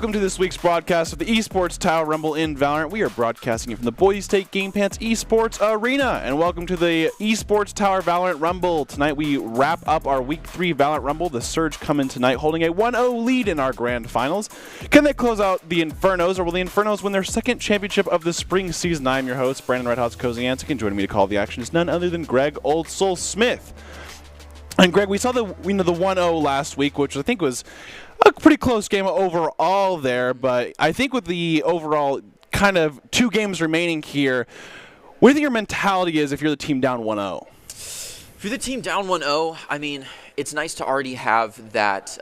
Welcome to this week's broadcast of the Esports Tower Rumble in Valorant. We are broadcasting from the Boise State Game Pants Esports Arena. And welcome to the Esports Tower Valorant Rumble. Tonight we wrap up our Week 3 Valorant Rumble. The Surge come in tonight holding a 1-0 lead in our grand finals. Can they close out the Infernos, or will the Infernos win their second championship of the spring season? I'm your host, Brandon Red Hot's Kozianczyk, and joining me to call the action is none other than Greg Old Soul Smith. And Greg, we saw the 1-0 last week, which I think was a pretty close game overall there, but I think with the overall kind of 2 games remaining here, what do you think your mentality is if you're the team down 1-0? If you're the team down 1-0, I mean, it's nice to already have that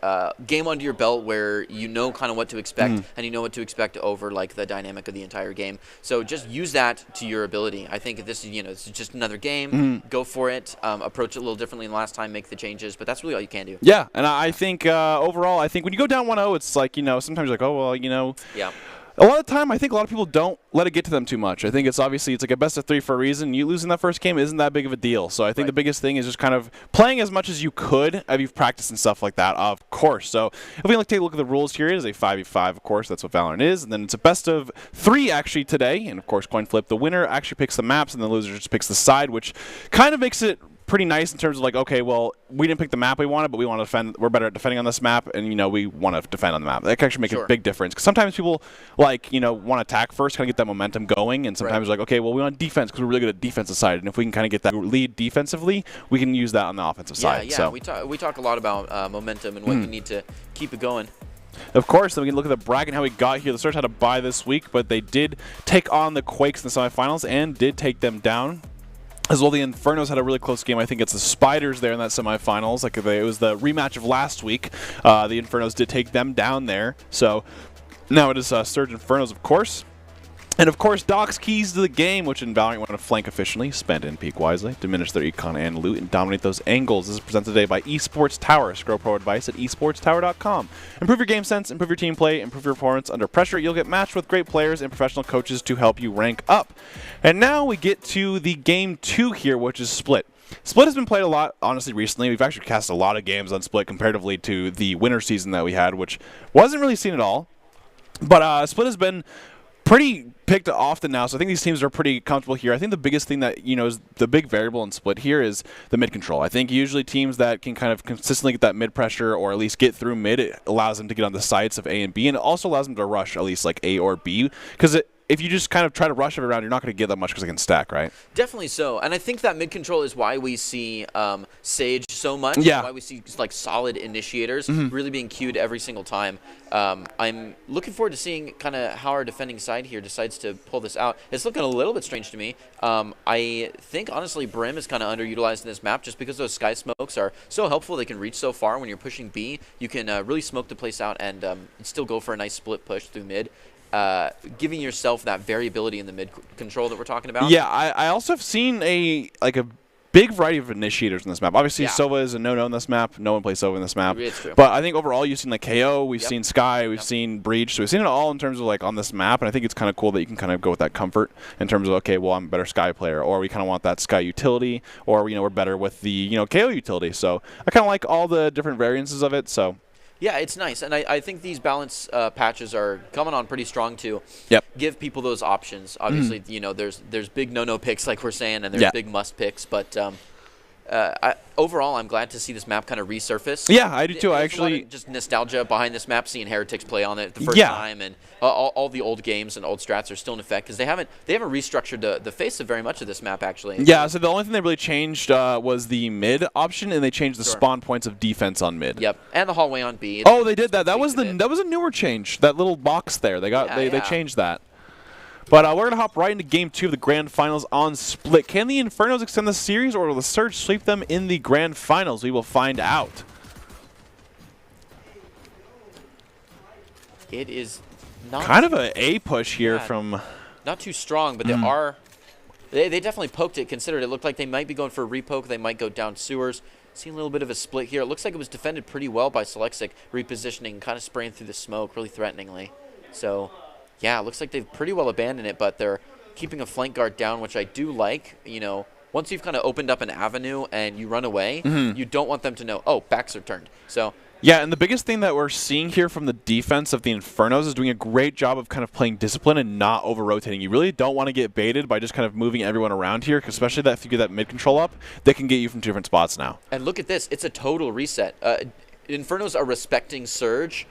game under your belt where you know kind of what to expect and you know what to expect over like the dynamic of the entire game. So just use that to your ability. I think this is, this is just another game. Go for it. Approach it a little differently than last time. Make the changes, but that's really all you can do. Yeah, and I think overall, I think when you go down 1-0, it's like, sometimes you're like, oh, well, Yeah. A lot of the time, I think a lot of people don't let it get to them too much. I think it's like a best of 3 for a reason. You losing that first game isn't that big of a deal. So I think the biggest thing is just kind of playing as much as you could if you've practiced and stuff like that, of course. So if we take a look at the rules here, it is a 5v5, of course. That's what Valorant is. And then it's a best of 3 actually today. And of course, coin flip. The winner actually picks the maps and the loser just picks the side, which kind of makes it pretty nice in terms of like, okay, well, we didn't pick the map we wanted, but we want to defend. We're better at defending on this map, and we want to defend on the map. That can actually make a big difference. Because sometimes people want to attack first, kind of get that momentum going, and sometimes like, okay, well, we want defense because we're really good at defensive side, and if we can kind of get that lead defensively, we can use that on the offensive side. Yeah, so. we talk a lot about momentum and what you need to keep it going. Of course, then we can look at the bracket and how we got here. The Surge had a bye this week, but they did take on the Quakes in the semifinals and did take them down. As well, the Infernos had a really close game. I think it's the Spiders there in that semifinals. It was the rematch of last week. The Infernos did take them down there. So now it is Surge Infernos, of course. And of course, Doc's keys to the game, which in Valorant you want to flank efficiently, spend and peek wisely, diminish their econ and loot, and dominate those angles. This is presented today by Esports Tower. Scroll pro advice at esportstower.com. Improve your game sense, improve your team play, improve your performance under pressure. You'll get matched with great players and professional coaches to help you rank up. And now we get to the game 2 here, which is Split. Split has been played a lot, honestly, recently. We've actually cast a lot of games on Split comparatively to the winter season that we had, which wasn't really seen at all. But Split has been pretty picked often now, so I think these teams are pretty comfortable here. I think the biggest thing that, is the big variable in Split here is the mid control. I think usually teams that can kind of consistently get that mid pressure or at least get through mid, it allows them to get on the sides of A and B, and it also allows them to rush at least like A or B, because if you just kind of try to rush it around, you're not going to get that much because it can stack, right? Definitely so. And I think that mid-control is why we see Sage so much. Yeah. Why we see like solid initiators really being queued every single time. I'm looking forward to seeing kind of how our defending side here decides to pull this out. It's looking a little bit strange to me. I think, honestly, Brim is kind of underutilized in this map just because those sky smokes are so helpful. They can reach so far. When you're pushing B, you can really smoke the place out and still go for a nice split push through mid. Giving yourself that variability in the mid control that we're talking about. Yeah, I also have seen a big variety of initiators in this map. Obviously, Sova is a no-no in this map. No one plays Sova in this map. It's true. But I think overall you've seen like KO, we've seen Sky, we've seen Breach. So we've seen it all in terms of like on this map, and I think it's kind of cool that you can kind of go with that comfort in terms of, okay, well, I'm a better Sky player, or we kind of want that Sky utility, or we're better with the KO utility. So I kind of like all the different variances of it. So. Yeah, it's nice, and I think these balance patches are coming on pretty strong to give people those options. Obviously, there's big no-no picks like we're saying, and there's big must picks, but overall, I'm glad to see this map kind of resurface. Yeah, I do too. There's a lot of just nostalgia behind this map, seeing Heretics play on it the first time, and all the old games and old strats are still in effect because they haven't restructured the face of very much of this map actually. Yeah, so the only thing they really changed was the mid option, and they changed the spawn points of defense on mid. Yep, and the hallway on B. Oh, they did that. That was a newer change. That little box there. They changed that. But we're going to hop right into Game 2 of the Grand Finals on Split. Can the Infernos extend the series, or will the Surge sweep them in the Grand Finals? We will find out. It is not kind of an A push here from. Not too strong, but they definitely poked it, considered it looked like they might be going for a repoke. They might go down sewers. See a little bit of a split here. It looks like it was defended pretty well by Selexic, repositioning, kind of spraying through the smoke really threateningly. So. Yeah, it looks like they've pretty well abandoned it, but they're keeping a flank guard down, which I do like. Once you've kind of opened up an avenue and you run away, you don't want them to know, oh, backs are turned. So Yeah, and the biggest thing that we're seeing here from the defense of the Infernos is doing a great job of kind of playing discipline and not over-rotating. You really don't want to get baited by just kind of moving everyone around here, especially that if you get that mid-control up, they can get you from 2 different spots now. And look at this. It's a total reset. Infernos are respecting Surge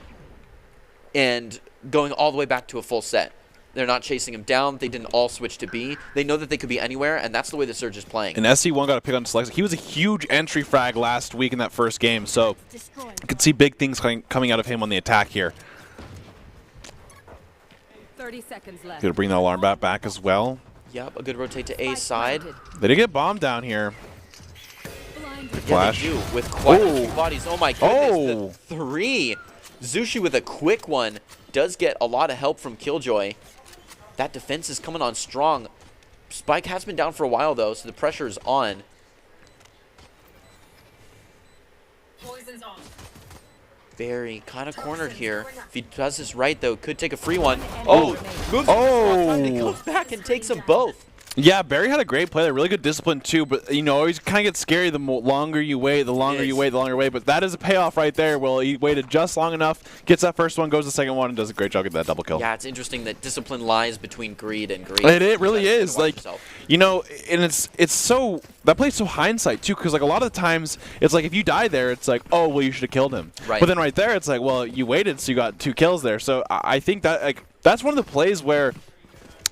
and going all the way back to a full set. They're not chasing him down. They didn't all switch to B. They know that they could be anywhere, and that's the way the Surge is playing. And SC1 got a pick on Select. He was a huge entry frag last week in that first game, so you could see big things coming out of him on the attack here. 30 seconds left. Gonna bring the alarm back as well. Yep, a good rotate to A side. They did get bombed down here. Flash. Yeah, they do, with quite a few bodies. Oh my goodness, the 3. Zushi with a quick one does get a lot of help from Killjoy. That defense is coming on strong. Spike has been down for a while, though, so the pressure is on. Poison's on. Very kind of cornered here. If he does this right, though, could take a free one. Oh, moves and goes back and takes them both. Yeah, Barry had a great play there. Really good discipline, too. But, you know, always kind of gets scary the longer you wait, the longer you wait, the longer you wait. But that is a payoff right there. Well, he waited just long enough, gets that first one, goes the second one, and does a great job getting that double kill. Yeah, it's interesting that discipline lies between greed and greed. It really is. Like, you know, and it's so, that plays so hindsight, too, because, like, a lot of the times, it's like, if you die there, it's like, oh, well, you should have killed him. Right. But then right there, it's like, well, you waited, so you got 2 kills there. So I think that, like, that's one of the plays where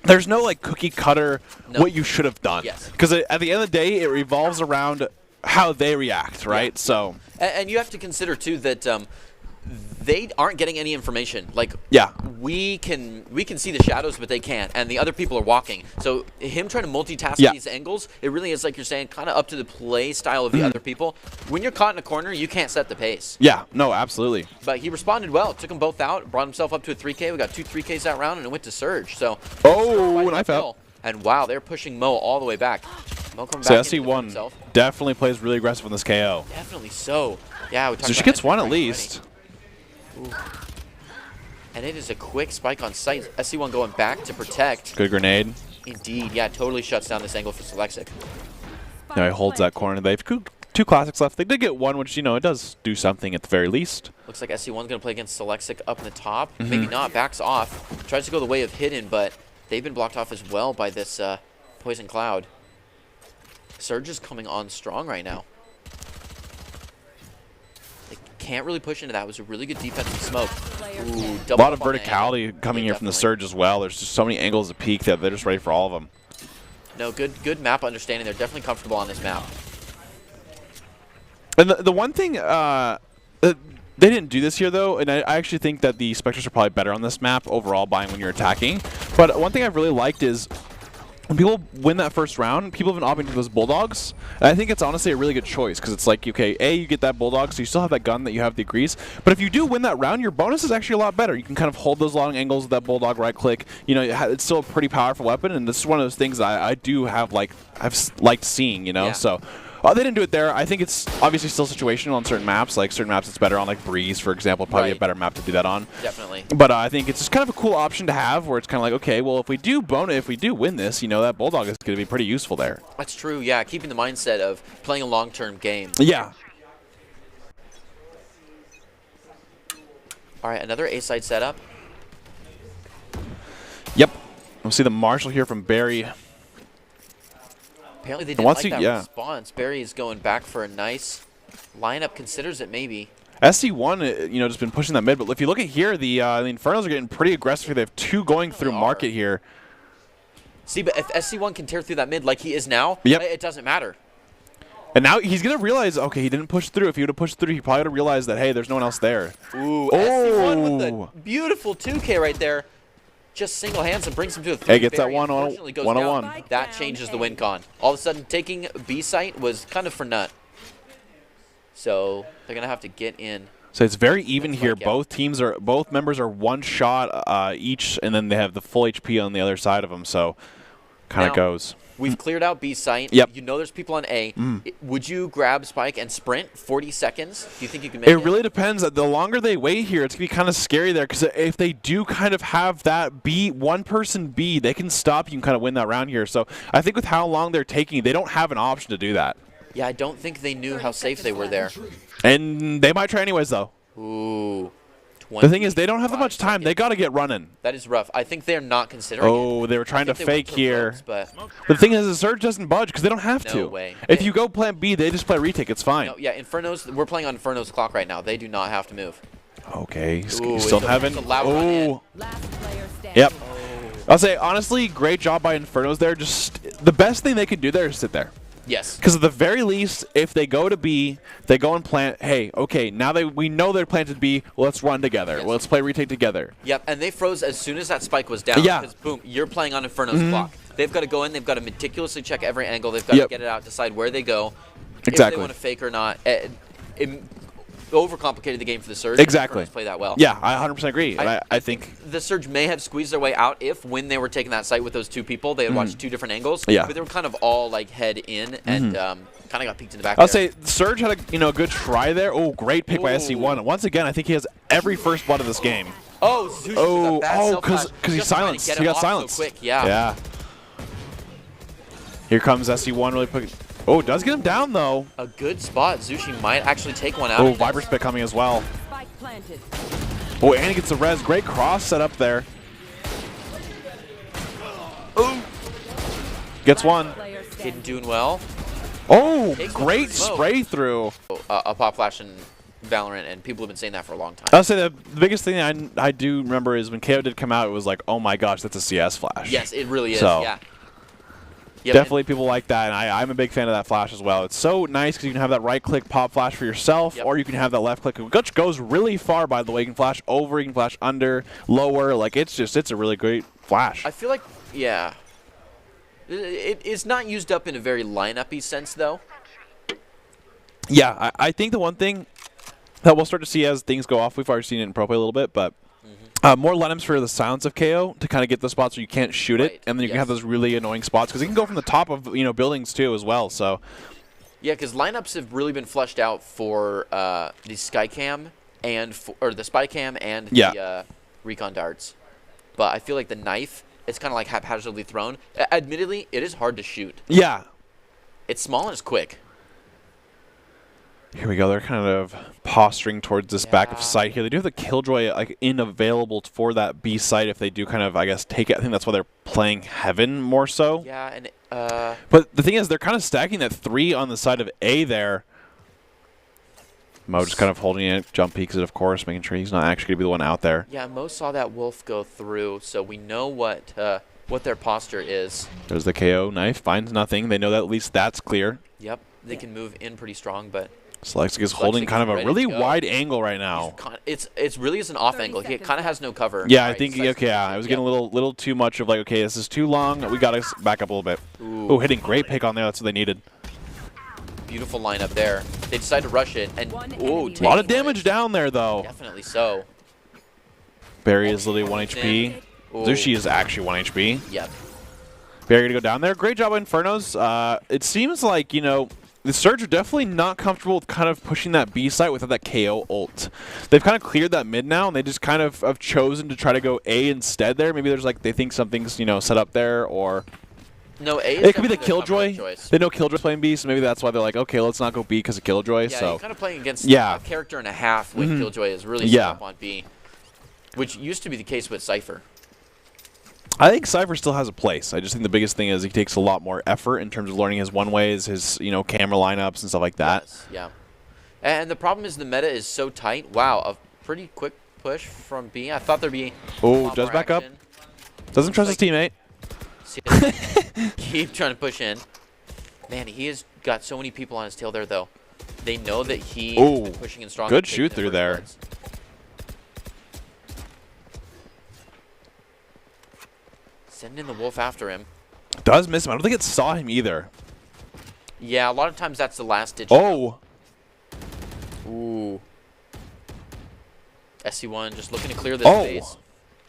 there's no, like, cookie cutter what you should have done. Yes. Because at the end of the day, it revolves around how they react, right? Yeah. So. And you have to consider, too, that they aren't getting any information. Like, yeah, we can see the shadows, but they can't, and the other people are walking. So him trying to multitask these angles, it really is, like you're saying, kind of up to the play style of the other people. When you're caught in a corner, you can't set the pace. Yeah, no, absolutely. But he responded well, took them both out, brought himself up to a 3K. We got 2 3Ks that round, and it went to Surge. So knife out. And wow, they're pushing Mo all the way back. Mo coming So back SC1 definitely plays really aggressive in this KO. Definitely so. Yeah, so she gets one at least. Ooh. And it is a quick spike on site. SC1 going back to protect. Good grenade. Indeed, yeah, totally shuts down this angle for Selexic. Now he holds that corner. They have 2 classics left. They did get one, which, you know, it does do something at the very least. Looks like SC1's going to play against Selexic up in the top. Maybe not, backs off. Tries to go the way of Hidden, but they've been blocked off as well by this Poison Cloud. Surge is coming on strong right now. Can't really push into that. It was a really good defensive smoke. Ooh, a lot of verticality coming here from the Surge as well. There's just so many angles of peak that they're just ready for all of them. No, good map understanding. They're definitely comfortable on this map. And the one thing, they didn't do this here, though, and I actually think that the Spectres are probably better on this map overall buying when you're attacking. But one thing I've really liked is when people win that first round, people have been opting for those Bulldogs. And I think it's honestly a really good choice because it's like, okay, A, you get that Bulldog, so you still have that gun that you have the Grease. But if you do win that round, your bonus is actually a lot better. You can kind of hold those long angles with that Bulldog right click. You know, it's still a pretty powerful weapon, and this is one of those things that I do have, like, I've liked seeing, you know? Yeah. So they didn't do it there. I think it's obviously still situational on certain maps. Like certain maps it's better on, like Breeze, for example, probably a better map to do that on. Definitely. But I think it's just kind of a cool option to have where it's kind of like, okay, well, if we do win this, you know, that Bulldog is going to be pretty useful there. That's true, yeah. Keeping the mindset of playing a long-term game. Yeah. All right, another A-side setup. Yep. We'll see the Marshall here from Barry. Apparently they didn't like that response. Barry is going back for a nice lineup. Considers it maybe. SC1, you know, just been pushing that mid. But if you look at here, the Infernos are getting pretty aggressive. They have 2 going through market here. See, but if SC1 can tear through that mid like he is now, it doesn't matter. And now he's going to realize, okay, he didn't push through. If he would have pushed through, he probably would have realized that, hey, there's no one else there. Ooh, SC1 with the beautiful 2K right there. Just single hands and brings him to a 3. Hey, gets that 1-on-1. That changes the win con. All of a sudden, taking B site was kind of for nut. So they're gonna have to get in. So it's very even here. Both members are 1 shot each, and then they have the full HP on the other side of them. So kind of goes. We've cleared out B site. Yep. You know there's people on A. Would you grab Spike and sprint 40 seconds? Do you think you can make it? It really depends. The longer they wait here, it's going to be kind of scary there because if they do kind of have that one-person B, they can stop you and kind of win that round here. So I think with how long they're taking, they don't have an option to do that. Yeah, I don't think they knew how safe they were there. And they might try anyways, though. Ooh. The thing is, they don't have that much time. They got to get running. That is rough. I think they're not considering it. They were trying to fake here. Ropes, but The thing is, the Surge doesn't budge because they don't have to. No way. If you go plan B, they just play retake. It's fine. no, yeah, Inferno's. We're playing on Inferno's clock right now. They do not have to move. Okay, Ooh, still it's a haven't. loud run in. Oh, Last player standing. yep. I'll say honestly, great job by Infernos there. Just the best thing they can do there is sit there. Yes. Because at the very least, if they go to B, they go and plant. Hey, okay, now we know they're planted B. Let's run together. Yes. Let's play retake together. Yep, and they froze as soon as that spike was down. Yeah. Because boom, you're playing on Inferno's clock. They've got to go in. They've got to meticulously check every angle. They've got to get it out, decide where they go, if Exactly. they want to fake or not. It overcomplicated the game for the Surge. Exactly. Infernos play that well. Yeah, I 100% agree. I think the Surge may have squeezed their way out if, when they were taking that site with those two people, they had watched two different angles. Yeah. But they were kind of all like head in and kind of got peeked in the back. I'll there. say Surge had a good try there. Oh, great pick by SC1. Once again, I think he has every first blood of this game. Oh, Zushi with a bad self-flash. Because he's Just trying to silenced. get He him got off so silenced. quick. Yeah. Yeah. Here comes SC1 really quick. Oh, does get him down though. A good spot. Zushi might actually take one out. Oh, of this. Viper Spit coming as well. Spike planted. Oh, and he gets the res. Great cross set up there. Oh. Gets one. Player Kid standing. doing well. Oh, Takes one great for smoke. spray through. A pop flash in Valorant, and people have been saying that for a long time. I'll say the biggest thing I do remember is when KO did come out, it was like, oh my gosh, that's a CS flash. Yes, it really is. So, Yeah. Yep, Definitely people like that, and I'm a big fan of that flash as well. It's so nice because you can have that right-click pop flash for yourself, Yep. or you can have that left-click, which goes really far, by the way. You can flash over, you can flash under, lower. Like, it's a really great flash. I feel like, yeah. It is not used up in a very lineup-y sense, though. Yeah, I think the one thing that we'll start to see as things go off, we've already seen it in Pro Play a little bit, but more lineups for the silence of KO to kind of get the spots where you can't shoot Right, it, and then you can yes. have those really annoying spots because it can go from the top of buildings too as well. So Yeah, because lineups have really been fleshed out for the Skycam or the Spycam and the Recon darts. But I feel like the knife, it's kind of like haphazardly thrown. Admittedly, it is hard to shoot. yeah, It's small and it's quick. here we go. They're kind of posturing towards this back of Yeah. sight here. They do have the Killjoy like available for that B site if they do kind of, I guess, take it. I think that's why they're playing Heaven more so. Yeah, and But the thing is, they're kind of stacking that 3 on the side of A there. Mo just kind of holding it, jump peeks it, of course, making sure he's not actually going to be the one out there. yeah, Mo saw that wolf go through, so we know what their posture is. There's the KO knife, finds nothing. They know that at least that's clear. Yep, they can move in pretty strong, but Slexic is holding Slexic kind of is a ready really to go. wide angle right now. it's really is an off 30 angle. He seconds kind of has no cover. Yeah, I Right, think, Slexic- okay, yeah, I was getting a Yep. little too much of like, okay, this is too long. We got to back up a little bit. Ooh. Oh, hitting great pick on there. That's what they needed. Beautiful lineup there. They decide to rush it, and One ooh, enemy A lot of taking damage it. down there, though. Definitely so. Barry is literally 1 HP. Ooh. Zushi is actually 1 HP. Yep. Barry going to go down there. Great job, Infernos. It seems like, the Surge are definitely not comfortable with kind of pushing that B site without that KO ult. They've kind of cleared that mid now, and they just kind of have chosen to try to go A instead there. Maybe there's like, they think something's, set up there, or No, A is it could be the definitely their number one Killjoy. choice. They know Killjoy's playing B, so maybe that's why they're like, okay, let's not go B because of Killjoy. Yeah, So you're kind of playing against Yeah. a character and a half when Killjoy is really Yeah. set up on B, which used to be the case with Cypher. I think Cypher still has a place. I just think the biggest thing is he takes a lot more effort in terms of learning his one-ways, his, camera lineups and stuff like that. Yes, yeah. And the problem is the meta is so tight. Wow, a pretty quick push from B. I thought there'd be a Oh, lot does more back up. action. Doesn't trust his teammate. See, keep trying to push in. Man, he has got so many people on his tail there, though. They know that he Ooh, is pushing in strong. good and taking shoot the through first there. bloods. Sending the wolf after him. Does miss him. I don't think it saw him either. Yeah, a lot of times that's the last ditch. Oh, Ooh. SC1 just looking to clear this Oh. space.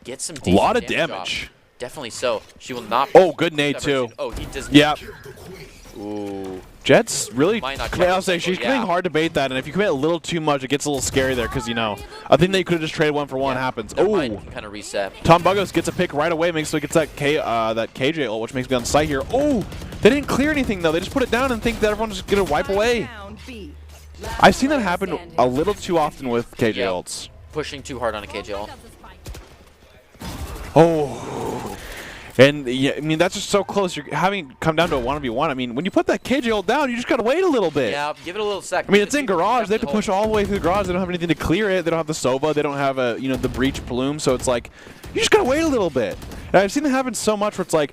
Get some a decent lot of off. damage. Definitely so. She will not. Oh, good nade too. Oh, he does. Yep. Ooh. Jet's really. Might not I'll check say the she's cycle, committing yeah. hard to bait that, and if you commit a little too much, it gets a little scary there because I think they could have just traded 1 for 1. Yeah. Happens. Their Oh. mind can kind of reset. Tom Bugos gets a pick right away, makes so he gets that that KJ ult, which makes me on site here. Oh, they didn't clear anything though. They just put it down and think that everyone's just gonna wipe away. Down B. I've seen that happen a little too often with KJ Yep. ults. Pushing too hard on a KJ ult. Oh. And yeah, I mean, that's just so close. You're having come down to a 1v1. I mean, when you put that KJ ult down, you just got to wait a little bit. Yeah, give it a little sec. I mean, it's in garage. They have to push all the way through the garage. They don't have anything to clear it. They don't have the Sova. They don't have the breach plume. So it's like, you just got to wait a little bit. And I've seen it happen so much where it's like,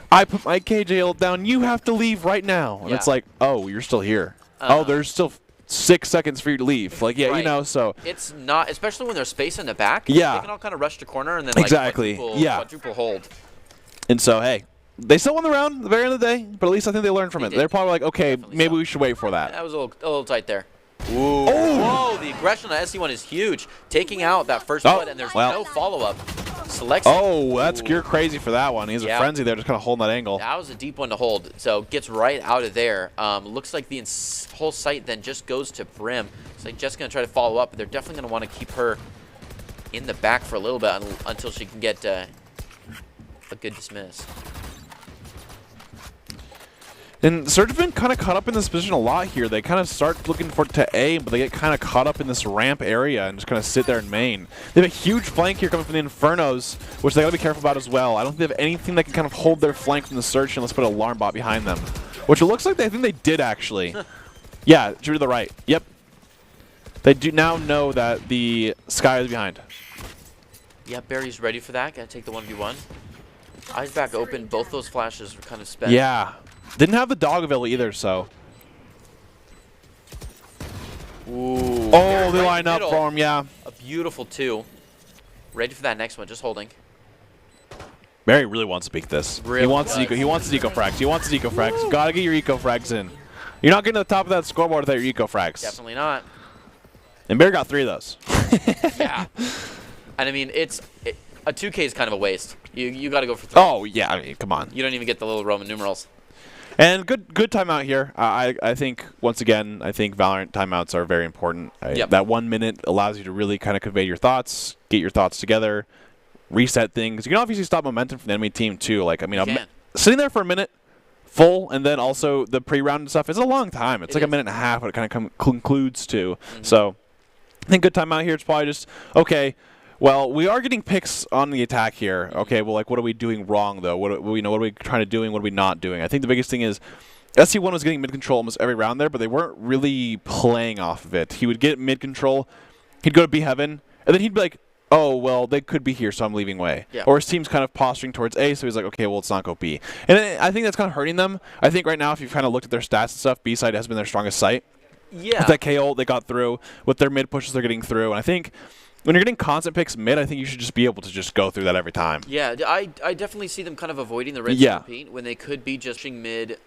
I put my KJ ult down. You have to leave right now. And it's like, oh, you're still here. Oh, there's still 6 seconds for you to leave. Like, yeah, right. So. It's not, especially when there's space in the back. Yeah. They can all kind of rush to corner and then like exactly. quadruple hold. And so, hey, they still won the round at the very end of the day, but at least I think they learned from it. They're probably like, okay, maybe we should wait for that. That was a little tight there. Ooh. Oh, the aggression on SC1 is huge. Taking out that first blood, and there's no follow-up. Selects you're crazy for that one. He's a frenzy there, just kind of holding that angle. That was a deep one to hold, so gets right out of there. Looks like the whole site then just goes to Brim. It's like just going to try to follow up, but they're definitely going to want to keep her in the back for a little bit until she can get a good dismiss. And Surge have been kind of caught up in this position a lot here. They kind of start looking for to A, but they get kind of caught up in this ramp area and just kind of sit there in main. They have a huge flank here coming from the Infernos, which they got to be careful about as well. I don't think they have anything that can kind of hold their flank from the Surge, and let's put an alarm bot behind them. Which it looks like I think they did actually. Yeah, to the right. Yep. They do now know that the Sky is behind. Yeah, Barry's ready for that. Got to take the 1v1. Eyes back open. Both those flashes were kind of spent. Yeah. Didn't have the dog available either, so. Ooh. Oh, they line up for him, yeah. A beautiful 2. Ready for that next one, just holding. Barry really wants to peek this. Really he wants his eco frags. He wants his eco frags. Gotta get your eco frags in. You're not getting to the top of that scoreboard without your eco frags. Definitely not. And Barry got 3 of those. Yeah. And I mean, a 2K is kind of a waste. You got to go for 3. Oh yeah, I mean, come on. You don't even get the little Roman numerals. And good timeout here. I think once again, I think Valorant timeouts are very important. Yep. That 1 minute allows you to really kind of convey your thoughts, get your thoughts together, reset things. You can obviously stop momentum from the enemy team too. Like I mean, sitting there for a minute full, and then also the pre-round and stuff. It's a long time. It's like a minute and a half. What it kind of concludes to. So I think good timeout here. It's probably just okay. Well, we are getting picks on the attack here. Okay, well, like, what are we doing wrong, though? What are we trying to do and what are we not doing? I think the biggest thing is SC1 was getting mid-control almost every round there, but they weren't really playing off of it. He would get mid-control, he'd go to B Heaven, and then he'd be like, oh, well, they could be here, so I'm leaving way. Yeah. Or his team's kind of posturing towards A, so he's like, okay, well, let's not go B. And I think that's kind of hurting them. I think right now, if you've kind of looked at their stats and stuff, B side has been their strongest site. Yeah. With that KO, they got through. With their mid pushes, they're getting through. And I think when you're getting constant picks mid, I think you should just be able to just go through that every time. Yeah, I definitely see them kind of avoiding the rinse and repeat when they could be just pushing mid,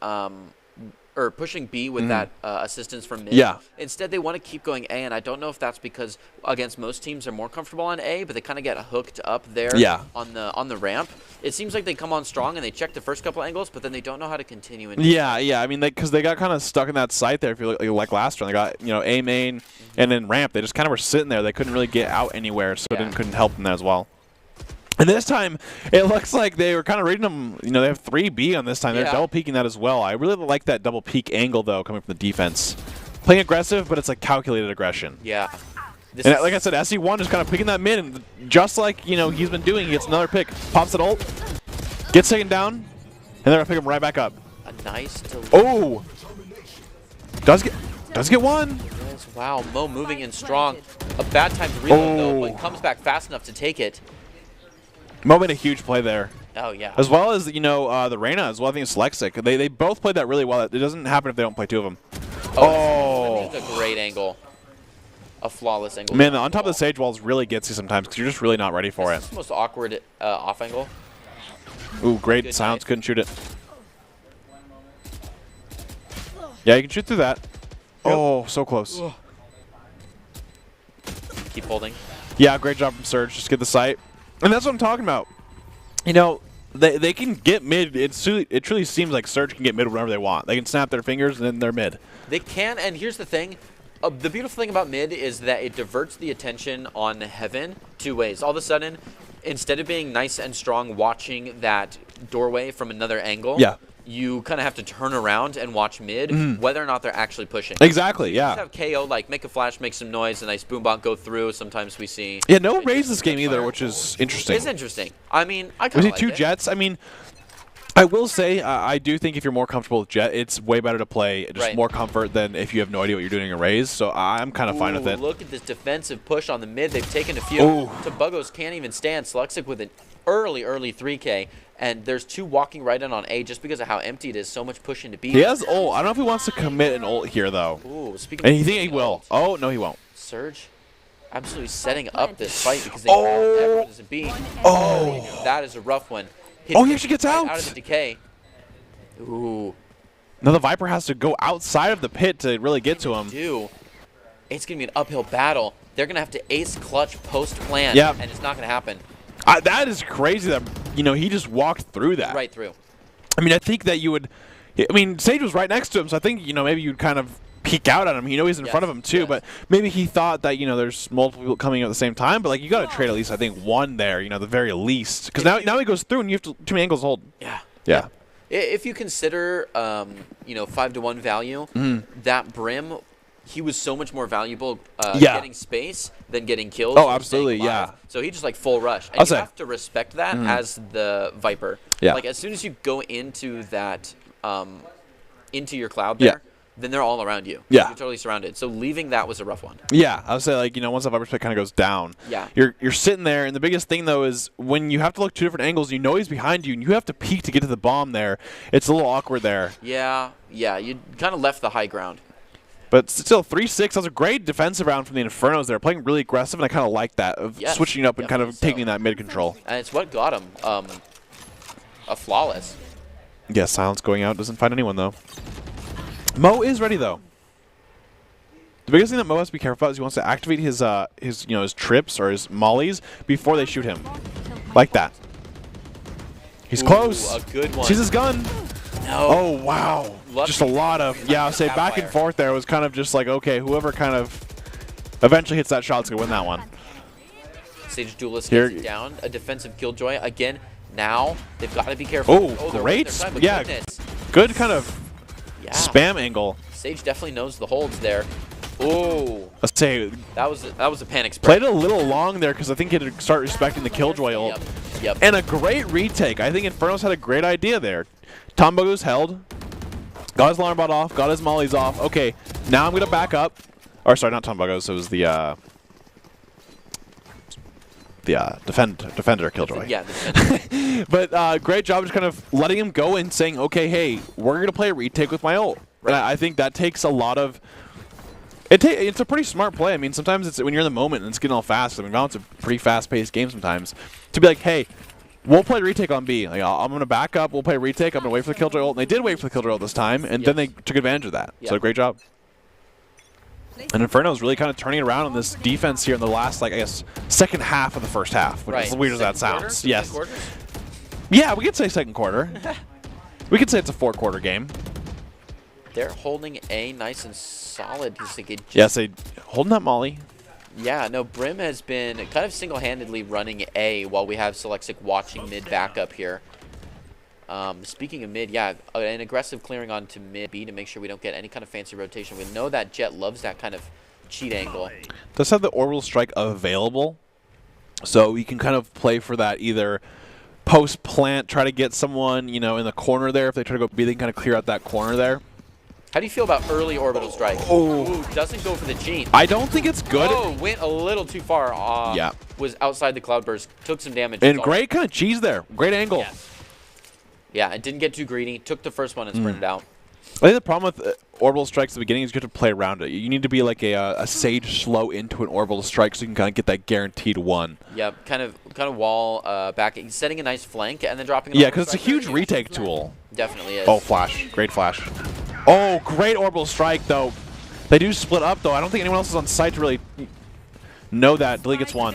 or pushing B with that assistance from mid. Yeah. Instead, they want to keep going A, and I don't know if that's because against most teams they're more comfortable on A, but they kind of get hooked up there on the ramp. It seems like they come on strong and they check the first couple angles, but then they don't know how to continue. Yeah. I mean, because they got kind of stuck in that site there. If you look like last round, they got A main and then ramp. They just kind of were sitting there. They couldn't really get out anywhere, so it couldn't help them there as well. And this time, it looks like they were kind of reading them. They have 3B on this time. They're double peeking that as well. I really like that double peek angle, though, coming from the defense. Playing aggressive, but it's like calculated aggression. Yeah. And like I said, SC1 is kind of picking that mid, and just like he's been doing, he gets another pick, pops it ult, gets taken down, and they're gonna pick him right back up. A nice delay. Oh, does get one. Yes, wow, Mo moving in strong. A bad time to reload though, but comes back fast enough to take it. Mo made a huge play there. Oh yeah. As well as the Reyna as well. I think it's Lexic. They both played that really well. It doesn't happen if they don't play 2 of them. Oh, that's a great angle. A flawless angle. Man, on top of the sage walls really gets you sometimes because you're just really not ready for it. It's the most awkward off angle. Ooh, great silence. Couldn't shoot it. Yeah, you can shoot through that. Yep. Oh, so close. Ugh. Keep holding. Yeah, great job from Surge. Just get the sight. And that's what I'm talking about. They can get mid. It truly seems like Surge can get mid whenever they want. They can snap their fingers and then they're mid. They can, and here's the thing. The beautiful thing about mid is that it diverts the attention on Heaven 2 ways. All of a sudden, instead of being nice and strong watching that doorway from another angle, you kind of have to turn around and watch mid, whether or not they're actually pushing. Exactly, yeah. Just have KO, like, make a flash, make some noise, a nice boom bot go through. Sometimes we see... Yeah, no raise this game either, which is interesting. It's interesting. I mean, I We kind see of like two it. Jets. I mean, I will say, I do think if you're more comfortable with Jet, it's way better to play just more comfort than if you have no idea what you're doing in Raze. So I'm kind of fine with it. Look at this defensive push on the mid. They've taken a few. Ooh. Tobugos can't even stand. Sluxic with an early 3K. And there's two walking right in on A just because of how empty it is. So much push into B. He has ult. I don't know if he wants to commit an ult here, though. Ooh, speaking And of you think he will? Oh, no, he won't. Surge absolutely setting up this fight because they want everyone to B. Oh. That is a rough one. Oh, he actually gets out. Out of the decay. Ooh. Now the Viper has to go outside of the pit to really get to him. It's going to be an uphill battle. They're going to have to ace clutch post-plan, Yep. and it's not going to happen. That is crazy that, he just walked through that. Right through. I mean, I think that you would... I mean, Sage was right next to him, so I think, maybe you'd kind of peek out at him. He's in front of him, too, but maybe he thought that, there's multiple people coming at the same time, but, you got to trade at least, I think, one there, the very least. Because now he goes through, and you have to too many angles to hold. Yeah. If you consider, 5-to-1 value, that Brim, he was so much more valuable getting space than getting kills. Oh, absolutely, yeah. So he just full rush. And you have to respect that as the Viper. Yeah. As soon as you go into that, into your cloud there, then they're all around you. Yeah. You're totally surrounded. So leaving that was a rough one. Yeah, I would say once the Viper split kind of goes down, you're sitting there, and the biggest thing though is when you have to look two different angles, he's behind you, and you have to peek to get to the bomb there. It's a little awkward there. Yeah, you kind of left the high ground. But still, 3-6. That was a great defensive round from the Infernos there, playing really aggressive, and I kind of like that of switching up and kind of taking that mid control. And it's what got him a flawless. Yeah, Silence going out doesn't find anyone though. Mo is ready though. The biggest thing that Mo has to be careful about is he wants to activate his trips or his mollies before they shoot him. Like that. He's close. A good one. Sees his gun. No. Oh, wow. Just a lot of, I'll say back and forth there was kind of just okay, whoever kind of eventually hits that shot is going to win that one. Sage Duelist gets it down. A defensive Killjoy. Again, now they've got to be careful. Oh, great. Yeah, good kind of spam angle. Sage definitely knows the holds there. Oh, let's say that was a panic spray. Played a little long there because I think he'd start respecting the Killjoy ult. Yep. And a great retake. I think Infernos had a great idea there. Tombogo's held, got his alarm bot off, got his mollies off. Okay, now I'm gonna back up. Or sorry, not Tombogo's. It was the defender Killjoy. Yeah. Defender. But great job just kind of letting him go and saying, okay, hey, we're gonna play a retake with my ult. Right. And I think that takes a lot of. It's a pretty smart play. I mean, sometimes it's when you're in the moment and it's getting all fast. I mean, Valorant's a pretty fast-paced game sometimes. To be like, hey, we'll play retake on B. I'm going to back up. We'll play retake. I'm going to wait for the Killjoy ult. And they did wait for the Killjoy ult this time, and then they took advantage of that. So great job. And Inferno's really kind of turning around on this defense here in the last, second half of the first half. Which as weird as that sounds. Yes. Yeah, we could say second quarter. We could say it's a four-quarter game. They're holding A nice and solid. They holding that molly. Yeah, no, Brim has been kind of single-handedly running A while we have Selexic watching mid backup here. Speaking of mid, an aggressive clearing onto mid B to make sure we don't get any kind of fancy rotation. We know that Jet loves that kind of cheat angle. Does have the orbital strike available, so you can kind of play for that either post-plant, try to get someone, in the corner there. If they try to go B, they can kind of clear out that corner there. How do you feel about early orbital strike? Oh. Ooh, doesn't go for the Gene. I don't think it's good. Oh, went a little too far. Yeah. Was outside the cloudburst. Took some damage. And great kind of cheese there. Great angle. Yeah, it didn't get too greedy. Took the first one and sprinted out. I think the problem with orbital strikes at the beginning is you have to play around it. You need to be like a Sage slow into an orbital strike so you can kind of get that guaranteed one. Yep, kind of wall back, setting a nice flank and then dropping. Yeah, because it's a huge retake tool. Definitely is. Oh, flash! Great flash. Oh, great orbital strike though. They do split up though. I don't think anyone else is on site to really know that. Dilly gets one.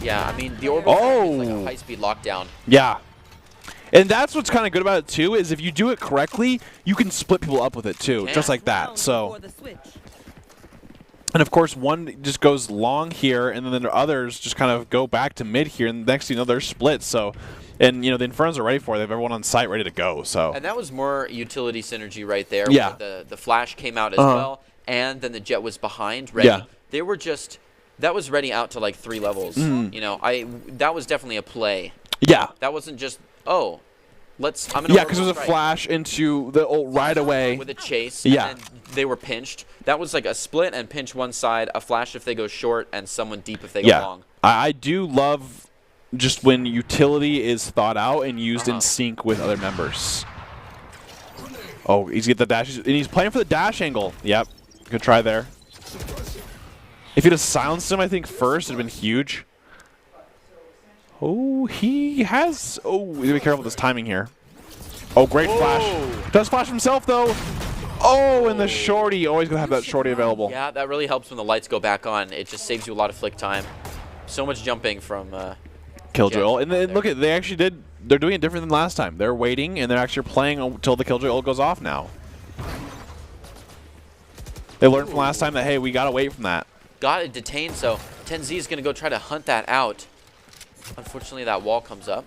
Yeah, I mean the orbital strike is like a high-speed lockdown. Yeah. And that's what's kind of good about it, too, is if you do it correctly, you can split people up with it, too, just like that. So, And of course, one just goes long here, and then the others just kind of go back to mid here, and next thing you know, they're split. So, and you know, the Infernos are ready for it. They have everyone on site ready to go. So, And that was more utility synergy right there. Yeah. Where the flash came out as well, and then the Jet was behind, ready. Yeah. They were just that was ready out to like 3 levels. You know, that was definitely a play. yeah. That wasn't just I'm gonna Yeah, because it was a strike flash into the ult right away. with a chase. Yeah. And then they were pinched. That was like a split and pinch one side, a flash if they go short, and someone deep if they go Yeah. long. I do love just when utility is thought out and used in sync with other members. Oh, he's get the dash, and he's playing for the dash angle. Yep, good try there. If he'd have silenced him, I think first, it'd have been huge. Oh, he has. Oh, we gotta be careful with his timing here. Oh, great flash. Does flash himself though. Oh, and the shorty. Always gonna have that shorty available. Yeah, that really helps when the lights go back on. It just saves you a lot of flick time. So much jumping from Killjoy ult. And then there. look at, they actually did. They're doing it different than last time. They're waiting and they're actually playing until the Killjoy ult goes off now. They learned from last time that hey, we gotta wait from that. got it detained, so 10Z is gonna go try to hunt that out. Unfortunately, that wall comes up.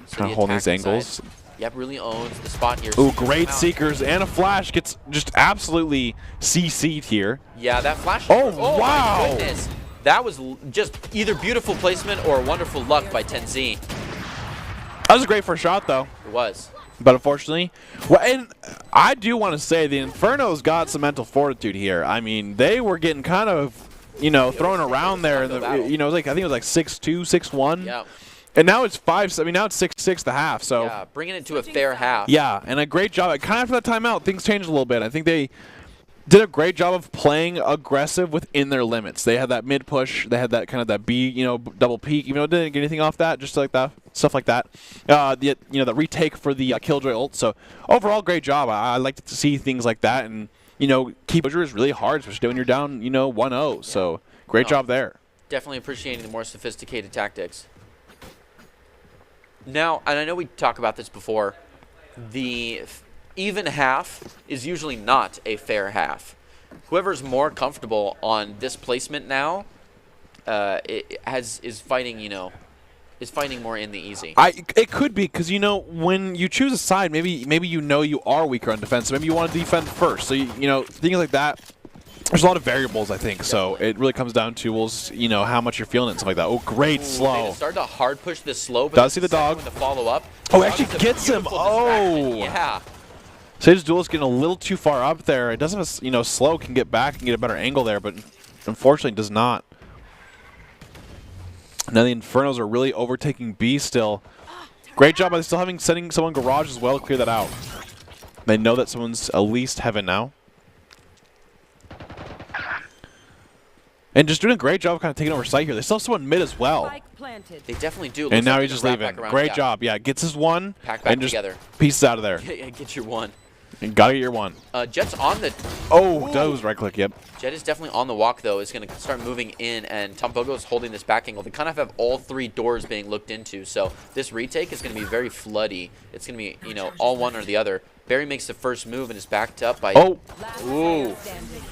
So Kind the of holding these attack angles. side, yep, really owns the spot here. Ooh, Seekers great come out. Seekers and a flash gets just absolutely CC'd here. Yeah, that flash. Oh, my wow. goodness. That was just either beautiful placement or wonderful luck by 10Z. That was a great first shot though. It was. But unfortunately, well, and I do want to say the Infernos got some mental fortitude here. I mean, they were getting kind of, you know, thrown around there. In the, you know, like I think it was like 6-2, 6-1. Yeah. And now it's 5. I mean, now it's 6-6 the half. So Yeah, bringing it to a fair half. yeah, and a great job. Kind of after that timeout, things changed a little bit. I think they did a great job of playing aggressive within their limits. They had that mid push. They had that kind of that B, you know, double peek. Even though it didn't get anything off that, just like that, stuff like that. The you know, the retake for the Killjoy ult. So overall, great job. I like to see things like that, and you know, keep exposure is really hard, especially when you're down, you know, 1-0. So great job there. Definitely appreciating the more sophisticated tactics. Now, and I know we talked about this before, the even half is usually not a fair half. Whoever's more comfortable on this placement now is fighting, you know, is fighting more in the easy. It could be because, you know, when you choose a side, maybe you know you are weaker on defense. So maybe you want to defend first. So, you know, things like that. There's a lot of variables, I think. Definitely. So it really comes down to, you know, how much you're feeling it and stuff like that. Oh, great slow. Started to hard push this slow, but Does see the dog. with the follow up. Oh, actually gets him. Oh. Yeah. Sage's Duelist getting a little too far up there. It doesn't have a, you know, slow can get back and get a better angle there, but unfortunately does not. Now the Infernos are really overtaking B still. Great job by still sending someone garage as well to clear that out. They know that someone's at least heaven now. And just doing a great job of kind of taking over site here. They still have someone mid as well. Spike planted. They definitely do. And Looks now like he's they're just gonna wrap leaving. back around. Great Yeah. job. Yeah, gets his one. Pack back and just together. pieces out of there. Yeah, get your one. And gotta get your one. Jet's on the. Oh, that was right click, yep. Jet is definitely on the walk, though. Is going to start moving in, and Tampogo is holding this back angle. They kind of have all 3 doors being looked into, so this retake is going to be very floody. It's going to be, you know, all one or the other. Barry makes the first move and is backed up by... Oh, Last Ooh. player standing.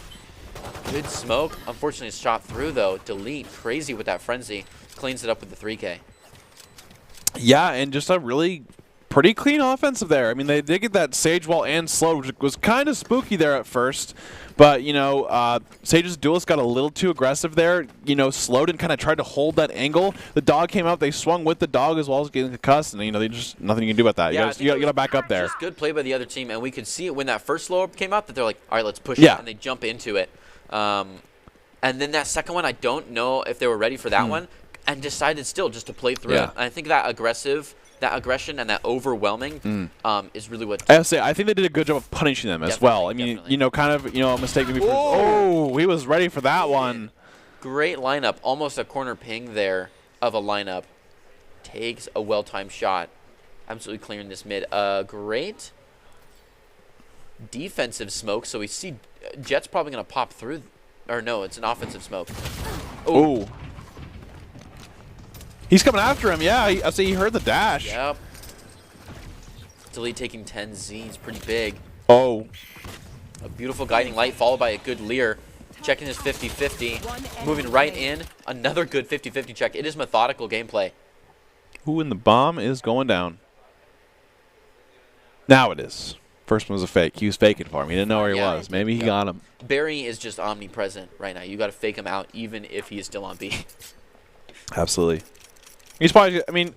Good smoke. Unfortunately, it's shot through, though. Delete. Crazy with that frenzy. Cleans it up with the 3K. yeah, and just a really pretty clean offensive there. I mean, they did get that Sage wall and slow, which was kind of spooky there at first. But, you know, Sage's Duelist got a little too aggressive there. You know, slowed and kind of tried to hold that angle. The dog came out. They swung with the dog as well as getting concussed. And, you know, they just nothing you can do about that. Yeah, you got to back up there. Just good play by the other team, and we could see it when that first slow up came out that they're like, all right, let's push Yeah. it, and they jump into it. And then that second one, I don't know if they were ready for that one, and decided still just to play through Yeah. it. And I think that aggression and that overwhelming is really what... I think they did a good job of punishing them as Definitely, well. I mean, definitely. you know, kind of, you know, a mistake maybe. Oh! He was ready for that one. Great lineup. Almost a corner ping there of a lineup. Takes a well-timed shot. Absolutely clearing this mid. Great defensive smoke. So we see Jet's probably going to pop through. Or no, it's an offensive smoke. Oh. He's coming after him. Yeah, I see he heard the dash. Yep. Delete taking 10Z is pretty big. Oh. A beautiful guiding light followed by a good Lear. Checking his 50-50. Moving right in. Another good 50-50 check. It is methodical gameplay. Ooh, and the bomb is going down. Now it is. First one was a fake. He was faking for him. He didn't know where he was. Maybe he got him. Barry is just omnipresent right now. You got to fake him out even if he is still on B. Absolutely. He's probably, I mean,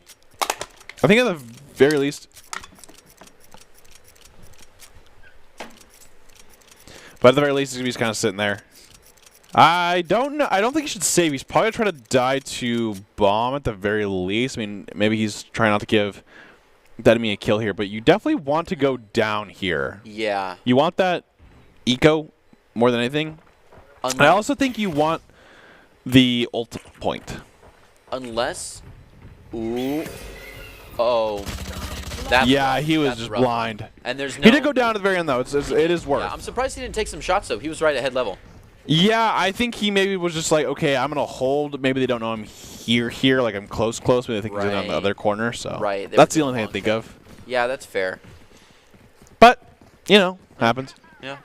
I think at the very least. But at the very least, he's going to be just kind of sitting there. I don't know. I don't think he should save. He's probably trying to die to bomb at the very least. I mean, maybe he's trying not to give that enemy a kill here, but you definitely want to go down here. Yeah. You want that eco more than anything. I also think you want the ult point. Unless... Ooh. Oh. That's yeah, rough. he was That's just rough. blind. And there's no... He did go down at the very end, though. It is worth. Yeah, I'm surprised he didn't take some shots, though. He was right at head level. Yeah, I think he maybe was just like, okay, I'm going to hold. Maybe they don't know I'm here, like I'm close. Maybe they think he's on the other corner, so that's the only thing I think of. Yeah, that's fair. But, you know, happens. Yeah.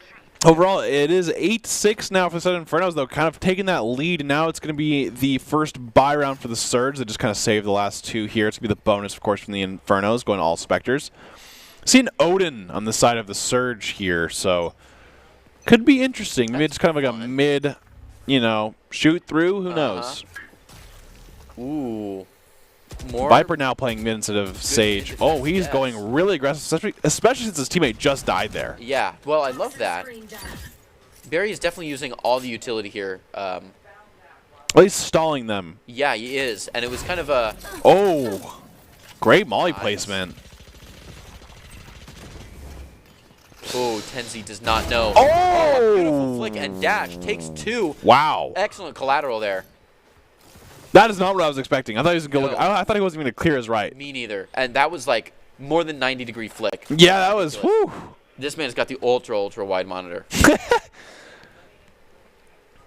Overall, it is 8-6 now for the Southern Infernos, though, kind of taking that lead. Now it's going to be the first buy round for the Surge. They just kind of saved the last two here. It's going to be the bonus, of course, from the Infernos, going to all Spectres. Seeing Odin on the side of the Surge here, so could be interesting. Maybe it's kind of like a mid, you know, shoot through. Who knows? Ooh. More Viper now playing mid instead of Sage. Oh, he's going really aggressive, especially since his teammate just died there. Yeah, well, I love that. Barry is definitely using all the utility here. At least stalling them. Yeah, he is. And it was kind of a... Oh, great molly placement. Oh, Tenzi does not know. Oh! Beautiful flick and dash. Takes two. Wow. Excellent collateral there. That is not what I was expecting. I thought he was going to go. I thought he wasn't going to clear his right. Me neither. And that was like more than 90-degree flick. Yeah, that was. Whew. This man's got the ultra wide monitor.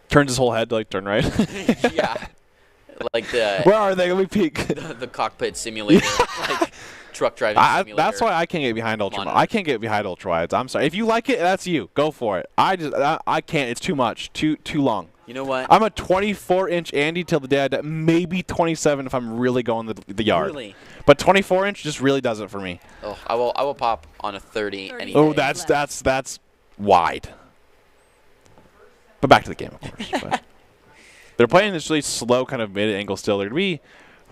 Turns his whole head to like turn right. Yeah. Like the. Where are they? Let me peek. The cockpit simulator. Like truck driving simulator. That's why I can't get behind ultra. I can't get behind ultra wides. I'm sorry. If you like it, that's you. Go for it. I can't. It's too much. Too long. You know what? I'm a 24-inch Andy till the day I die. Maybe 27 if I'm really going the yard. Really? But 24-inch just really does it for me. Oh, I will pop on a 30 any Oh, day. that's wide. But back to the game, of course. But they're playing this really slow kind of mid-angle still. They're going to be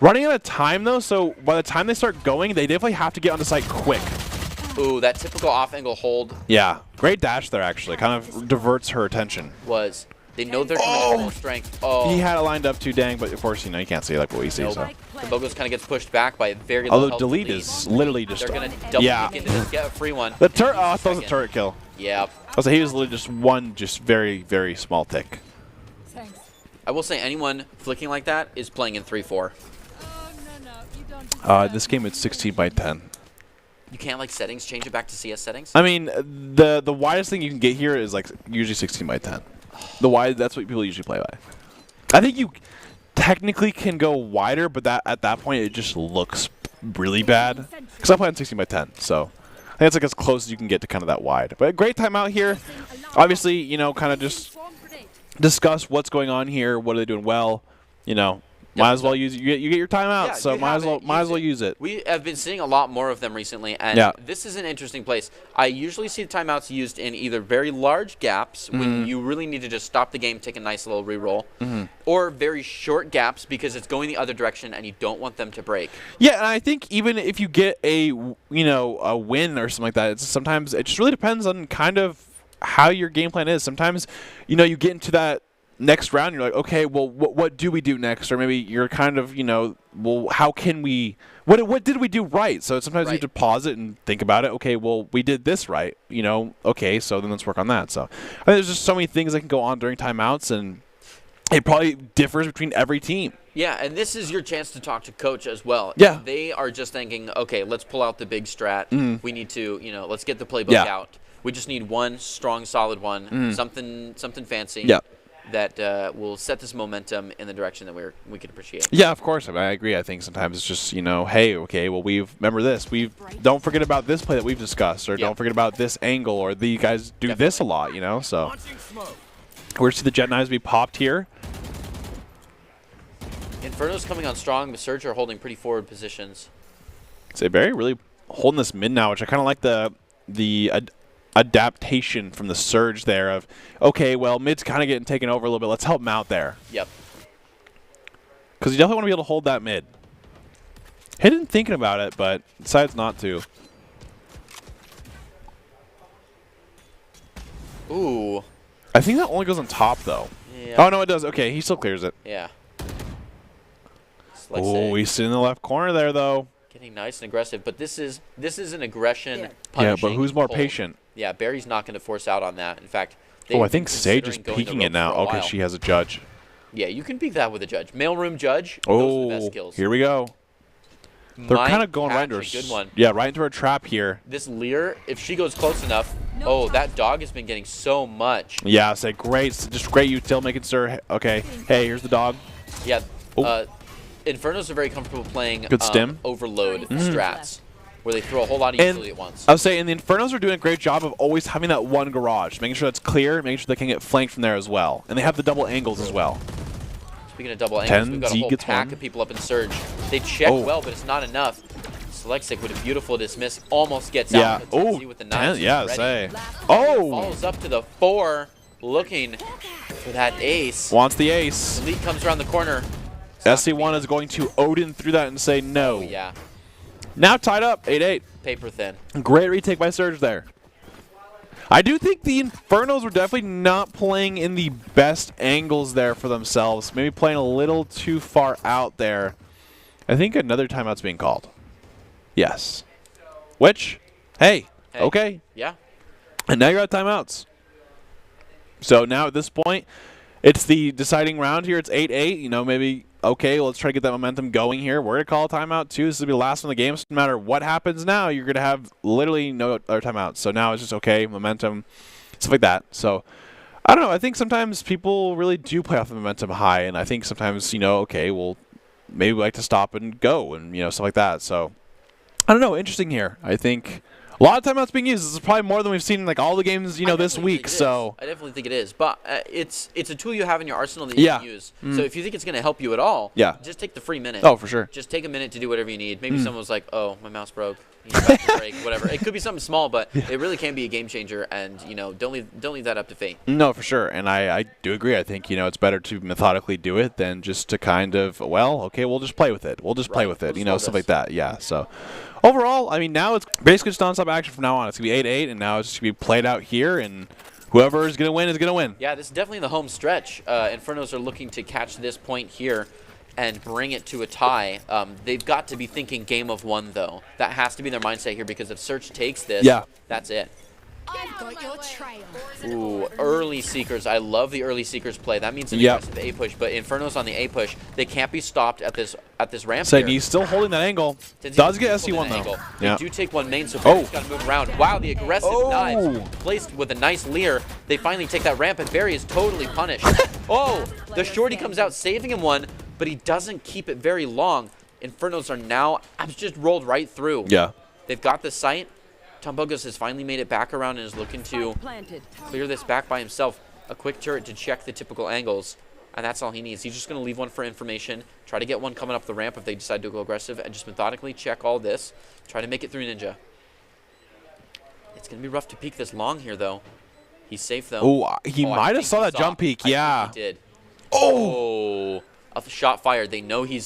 running out of time, though, so by the time they start going, they definitely have to get on the site quick. Ooh, that typical off-angle hold. Yeah. Great dash there, actually. Kind of diverts her attention. They know they're coming at full strength. Oh. He had it lined up too, dang, but of course, you know, you can't see like what we see. Nope. So. The Bogos kind of gets pushed back by a very low Although health delete lead. is literally just. They're going to double kick into this, get a free one. The turret. Oh, I thought it was a turret kill. Yep. Also, he was literally just one, very, very small tick. I will say anyone flicking like that is playing in 3-4. This game is 16 by 10. You can't like settings change it back to CS settings. I mean, the widest thing you can get here is like usually 16 by 10. The wide, that's what people usually play by. I think you technically can go wider, but at that point it just looks really bad. Because I play on 16 by 10, so I think it's like as close as you can get to kind of that wide. But a great timeout here. Obviously, you know, kind of just discuss what's going on here. What are they doing well? You know. Might as well use it. You get your timeout, Yeah, so might as well use it. We have been seeing a lot more of them recently, and this is an interesting place. I usually see the timeouts used in either very large gaps when you really need to just stop the game, take a nice little reroll, or very short gaps because it's going the other direction and you don't want them to break. Yeah, and I think even if you get a a win or something like that, sometimes it just really depends on kind of how your game plan is. Sometimes you get into that next round, you're like, okay, well, what do we do next? Or maybe you're kind of, well, how can we, what did we do right? So sometimes you have to pause it and think about it. Okay, well, we did this right, okay, so then let's work on that. So I think there's just so many things that can go on during timeouts, and it probably differs between every team. Yeah, and this is your chance to talk to coach as well. Yeah. They are just thinking, okay, let's pull out the big strat. We need to, let's get the playbook out. We just need one strong, solid one, something fancy. Yeah. that will set this momentum in the direction that we could appreciate. Yeah, of course. I mean, I agree. I think sometimes it's just, you know, hey, okay, well, remember this. Don't forget about this play that we've discussed, or don't forget about this angle, or the guys do this a lot, you know. So we're see the Jet Knives be popped here. Inferno's coming on strong. The Surge are holding pretty forward positions. So Barry really holding this mid now, which I kind of like the adaptation from the Surge there of, okay, well, mid's kind of getting taken over a little bit. Let's help him out there. Yep. Because you definitely want to be able to hold that mid. Hidden thinking about it, but decides not to. Ooh. I think that only goes on top, though. Yeah. Oh, no, it does. Okay, he still clears it. Yeah. Oh, he's sitting in the left corner there, though. Getting nice and aggressive, but this is an aggression. Yeah, but who's more patient? Yeah, Barry's not going to force out on that. In fact, I think Sage is peeking it now. Okay, she has a judge. Yeah, you can peek that with a judge. Mailroom judge. Those are the best kills. Here we go. They're kind of going right into her. Good one. Yeah, right into her trap here. This Lear, if she goes close enough. Oh, that dog has been getting so much. Yeah, say great, just great util making sure. Okay, hey, here's the dog. Yeah. Infernos are very comfortable playing good stim overload strats, where they throw a whole lot of utility at once. I was saying, the Infernos are doing a great job of always having that one garage, making sure that's clear, making sure they can get flanked from there as well. And they have the double angles as well. Speaking of double angles, we've got a whole pack of people up in Surge. They check well, but it's not enough. Selexic with a beautiful dismiss almost gets out. Oh, with the knives. yeah, say. Follows up to the 4, looking for that ace. Wants the ace. The lead comes around the corner. SC1 is going to Odin through that and say no. Oh, yeah. Now tied up, 8-8. Paper thin. Great retake by Surge there. I do think the Infernos were definitely not playing in the best angles there for themselves. Maybe playing a little too far out there. I think another timeout's being called. Yes. Which, hey, okay. Yeah. And now you're out of timeouts. So now at this point, it's the deciding round here. It's 8-8. You know, maybe, okay, let's try to get that momentum going here. We're going to call a timeout, too. This is going to be the last one of the game. So no matter what happens now, you're going to have literally no other timeouts. So now it's just, okay, momentum, stuff like that. So, I don't know. I think sometimes people really do play off the momentum high. And I think sometimes, you know, okay, well, maybe we like to stop and go and, you know, stuff like that. So, I don't know. Interesting here. I think a lot of timeouts being used. This is probably more than we've seen in like all the games, you know, this week. So I definitely think it is. But it's a tool you have in your arsenal that you can use. So if you think it's going to help you at all, just take the free minute. Oh, for sure. Just take a minute to do whatever you need. Maybe someone was like, "Oh, my mouse broke." Break, whatever. It could be something small, but it really can be a game changer. And you know, don't leave that up to fate. No, for sure. And I do agree. I think, you know, it's better to methodically do it than just to kind of, well, okay, we'll just play with it. We'll just play with it. You know, stuff like that. Yeah. So overall, I mean, now it's basically just nonstop action from now on. It's going to be 8-8, and now it's just going to be played out here, and whoever is going to win is going to win. Yeah, this is definitely the home stretch. Infernos are looking to catch this point here and bring it to a tie. They've got to be thinking game of 1, though. That has to be their mindset here, because if Search takes this, that's it. I've got your trail. Ooh, early Seekers. I love the early Seekers play. That means an aggressive A push, but Inferno's on the A push. They can't be stopped at this ramp so here. he's still holding that angle. Does get SC1 though. They do take one main, so Barry's got to move around. Wow, the aggressive knives placed with a nice leer. They finally take that ramp, and Barry is totally punished. Oh, the shorty comes out saving him one, but he doesn't keep it very long. Infernos are now just rolled right through. Yeah. They've got the sight. Tombogos has finally made it back around and is looking to clear this back by himself. A quick turret to check the typical angles, and that's all he needs. He's just going to leave one for information, try to get one coming up the ramp if they decide to go aggressive, and just methodically check all this. Try to make it through Ninja. It's going to be rough to peek this long here, though. He's safe, though. Oh, he might have saw that jump peek. Yeah. He did. Oh, a shot fired. They know he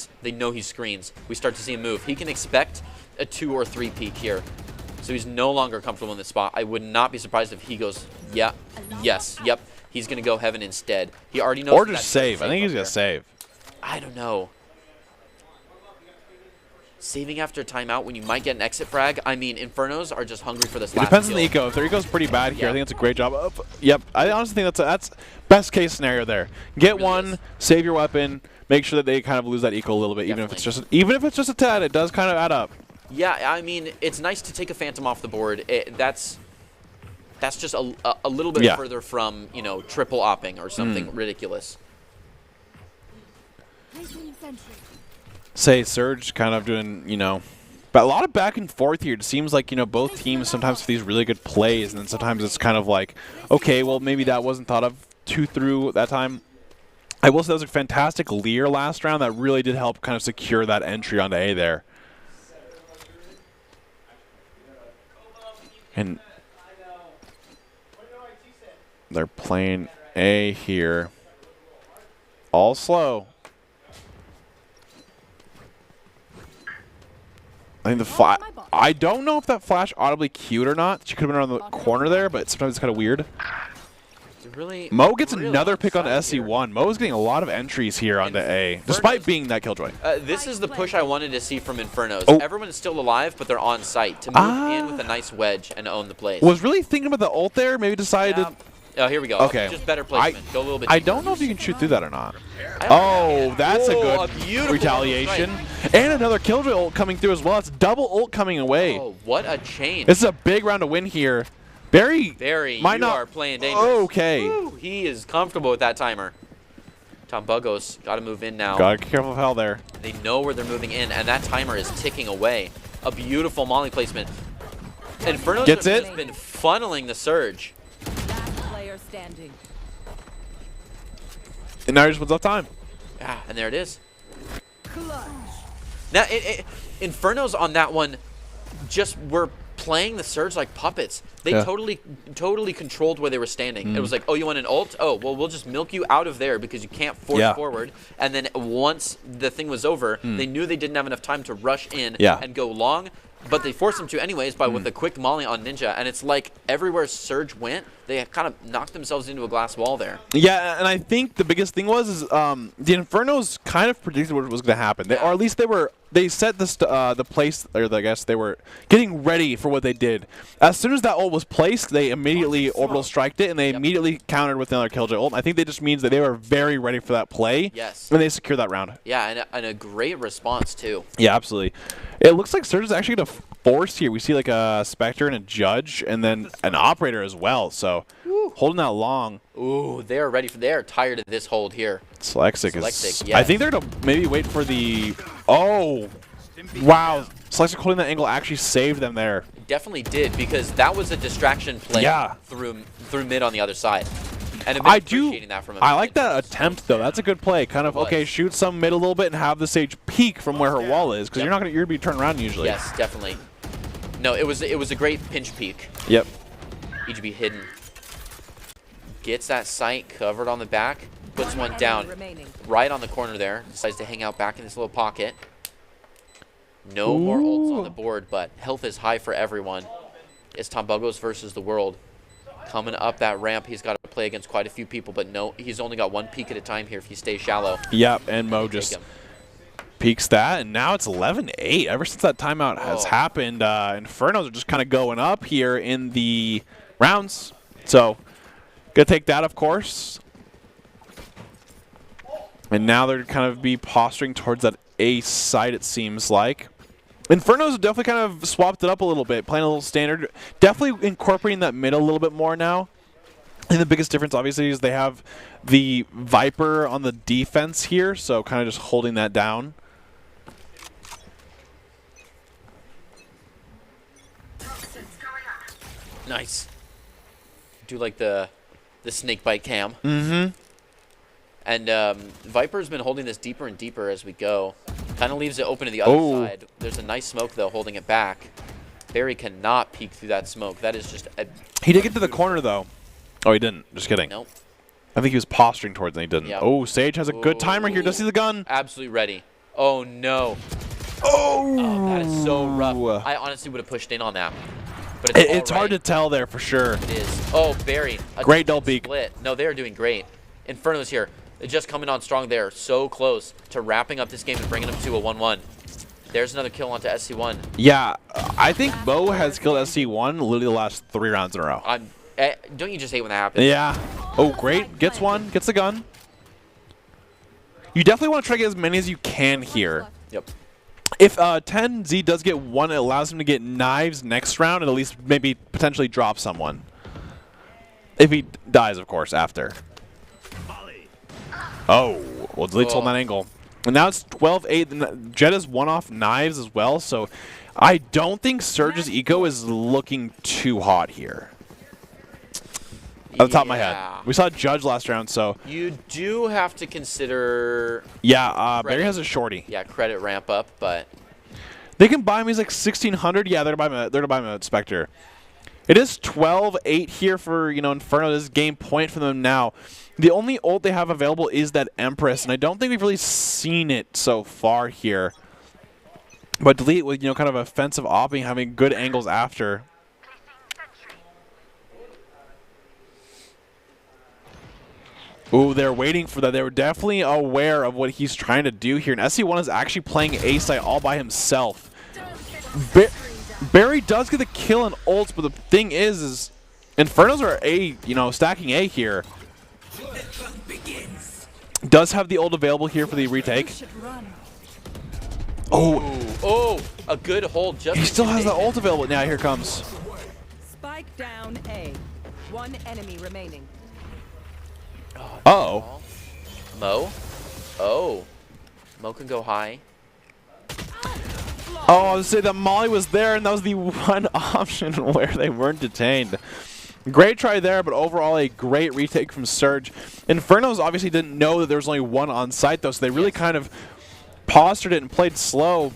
screens. We start to see him move. He can expect a 2 or 3 peek here. So he's no longer comfortable in this spot. I would not be surprised if he goes, yep. He's going to go heaven instead. He already knows. Or just save. I think he's going to save. I don't know. Saving after a timeout when you might get an exit frag. I mean, Infernos are just hungry for this last depends kill. on the eco. If their eco's pretty bad here, I think it's a great job. I honestly think that's best case scenario there. Get really one, save your weapon, make sure that they kind of lose that eco a little bit, even if it's just a tad. It does kind of add up. Yeah, I mean, it's nice to take a Phantom off the board. that's just a little bit Yeah. further from, you know, triple opping or something ridiculous. Say Surge kind of doing, you know, but a lot of back and forth here. It seems like, you know, both teams sometimes have these really good plays, and then sometimes it's kind of like, okay, well, maybe that wasn't thought of too through that time. I will say that was a fantastic Lear last round that really did help kind of secure that entry onto A there. And they're playing A here. All slow. I think the I don't know if that flash audibly cued or not. She could have been around the corner there, but sometimes it's kind of weird. Really, Mo gets really another pick on outside here. SC1. Mo's getting a lot of entries here onto A, despite being that Killjoy. This is the push I wanted to see from Infernos. Oh. Everyone is still alive, but they're on site to move in with a nice wedge and own the place. Was really thinking about the ult there. Maybe decided. Oh, here we go. Okay. Just better placement. Go a little bit I deeper. don't know if you can shoot through that or not. Oh, Oh, that's a good beautiful retaliation. strike. And another Killjoy ult coming through as well. It's double ult coming away. Oh, what a change. This is a big round to win here. Barry might you not. are playing dangerous. Okay. Woo, he is comfortable with that timer. Tom Bugos got to move in now. Gotta be careful of hell there. They know where they're moving in, and that timer is ticking away. A beautiful molly placement. Inferno's Gets have it. just been funneling the surge. Last player standing. And now he just puts up time. Yeah, and there it is. Now, Infernos on that one just were playing the surge like puppets. They Yeah. totally controlled where they were standing. It was like, oh, you want an ult? Oh, well, we'll just milk you out of there because you can't force forward. And then once the thing was over, they knew they didn't have enough time to rush in and go long, but they forced them to anyways by with a quick molly on Ninja. And it's like everywhere Surge went, they kind of knocked themselves into a glass wall there. Yeah, and I think the biggest thing was the Infernos kind of predicted what was going to happen, or at least they set the place, or I guess they were getting ready for what they did. As soon as that ult was placed, they immediately orbital striked it, and they immediately countered with another Killjoy ult. I think that just means that they were very ready for that play. Yes. And they secured that round. Yeah, and a great response too. Yeah, absolutely. It looks like Surge is actually going to force here. We see like a Spectre and a Judge, and then an Operator as well. So holding that long. Ooh, they are tired of this hold here. Slexic is. Slexic, yeah. I think they're going to maybe wait for the. Oh, wow. Slexic holding that angle actually saved them there. Definitely did, because that was a distraction play through mid on the other side. And I've been appreciating that from him. I like that attempt though. That's a good play. Kind of okay, shoot some mid a little bit and have the Sage peek from where her wall is, because you're not gonna be turned around usually. Yes, definitely. No, it was a great pinch peek. Yep. EGB hidden. Gets that sight covered on the back. Puts one down right on the corner there. Decides to hang out back in this little pocket. No more ults on the board, but health is high for everyone. It's Tom Bugos versus the world. Coming up that ramp, he's got to play against quite a few people, but no, he's only got one peek at a time here if he stays shallow. Yep, and Mo just peeks that, and now it's 11-8. Ever since that timeout has happened, Infernos are just kind of going up here in the rounds. So, gonna take that, of course. And now they're kind of be posturing towards that A side, it seems like. Infernos have definitely kind of swapped it up a little bit, playing a little standard. Definitely incorporating that mid a little bit more now. And the biggest difference, obviously, is they have the Viper on the defense here, so kind of just holding that down. Nice. Do like the snake bite cam. Mm-hmm. And Viper's been holding this deeper and deeper as we go. Kind of leaves it open to the other side. There's a nice smoke, though, holding it back. Barry cannot peek through that smoke. That is just a... He did get to the corner, though. Oh, he didn't. Just kidding. Nope. I think he was posturing towards it, and he didn't. Yep. Oh, Sage has a good timer here. Does he see the gun? Absolutely ready. Oh, no. Oh, that is so rough. I honestly would have pushed in on that. But it's hard to tell there for sure. It is. Oh, Barry. Great double peek. Split. No, they're doing great. Inferno's here. They're just coming on strong there. So close to wrapping up this game and bringing them to a 1-1. There's another kill onto SC1. Yeah, I think Mo has killed SC1 literally the last 3 rounds in a row. Don't you just hate when that happens? Yeah. Oh, great. Gets one. Gets the gun. You definitely want to try to get as many as you can here. Yep. If 10Z does get one, it allows him to get knives next round and at least maybe potentially drop someone. If he dies, of course, after. Oh, well, deletes on that angle. And now it's 12-8. Jett has one off knives as well, so I don't think Surge's eco is looking too hot here. At the top of my head. We saw Judge last round, so... You do have to consider... Yeah, Barry has a shorty. Yeah, credit ramp up, but... They can buy him, he's like 1,600. Yeah, they're going to buy him a Spectre. It is 12-8 here for, you know, Inferno. This is game point for them now. The only ult they have available is that Empress, and I don't think we've really seen it so far here. But Delete with, you know, kind of offensive opping, having good angles after. Ooh, they're waiting for that. They were definitely aware of what he's trying to do here. And SC1 is actually playing A site all by himself. Barry does get the kill on ults, but the thing is Infernos are A, you know, stacking A here. Does have the ult available here for the retake. Oh, a good hold. Just he still has the ult available. Now here comes. Spike down A. One enemy remaining. Uh-oh. Mo? Oh. Mo can go high. Oh, I was say that Molly was there, and that was the one option where they weren't detained. Great try there, but overall a great retake from Surge. Infernos obviously didn't know that there was only one on site, though, so they really kind of postured it and played slow.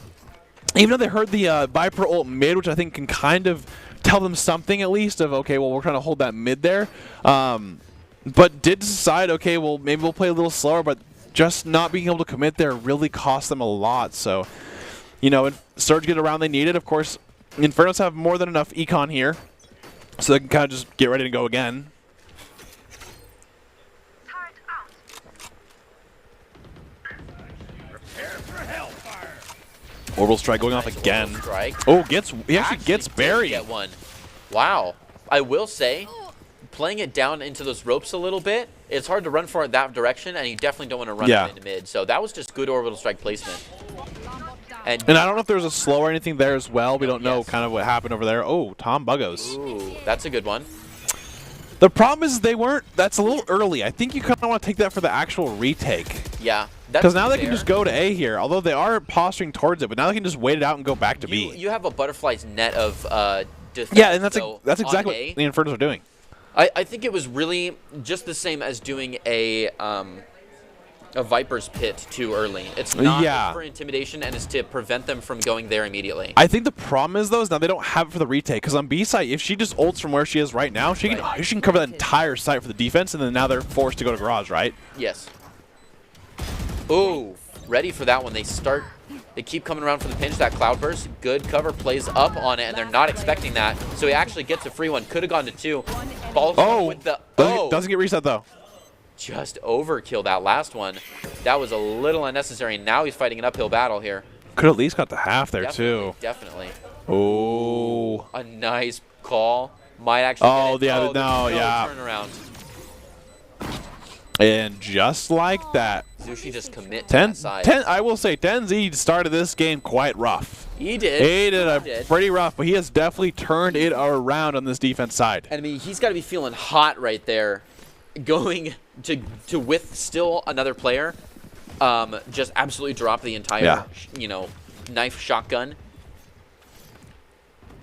Even though they heard the Viper ult mid, which I think can kind of tell them something at least of, okay, well, we're trying to hold that mid there. But did decide, okay, well, maybe we'll play a little slower, but just not being able to commit there really cost them a lot. So, you know, Surge get around they needed. Of course, Infernos have more than enough econ here, so they can kind of just get ready to go again. Orbital Strike going off again. Oh, he actually gets buried. Get one. Wow. I will say, playing it down into those ropes a little bit, it's hard to run for it that direction, and you definitely don't want to run it into mid. So that was just good Orbital Strike placement. And I don't know if there was a slow or anything there as well. We don't know kind of what happened over there. Oh, Tom Buggos. Ooh, that's a good one. The problem is they weren't. That's a little early. I think you kind of want to take that for the actual retake. Yeah. Because now they can just go to A here, although they are posturing towards it, but now they can just wait it out and go back to B. You have a butterfly's net of defense. Yeah, and that's exactly what the Infernos are doing. I think it was really just the same as doing a Viper's Pit too early. It's not for intimidation, and it's to prevent them from going there immediately. I think the problem is, though, is now they don't have it for the retake. Because on B side, if she just ults from where she is right now, she can cover that entire site for the defense, and then now they're forced to go to garage, right? Yes. Ooh, ready for that one. They keep coming around for the pinch. That Cloudburst, good cover, plays up on it, and they're not expecting that. So he actually gets a free one. Could have gone to two. Balls with the doesn't get reset though. Just overkill that last one. That was a little unnecessary. Now he's fighting an uphill battle here. Could at least got the half there too. Definitely. Oh. A nice call. Might actually. Turnaround. And just like that, Zushi just commit to that side. I will say, TenZ started this game quite rough. He did. He did pretty rough, but he has definitely turned it around on this defense side. And I mean, he's got to be feeling hot right there, going to with still another player, just absolutely drop the entire, knife shotgun.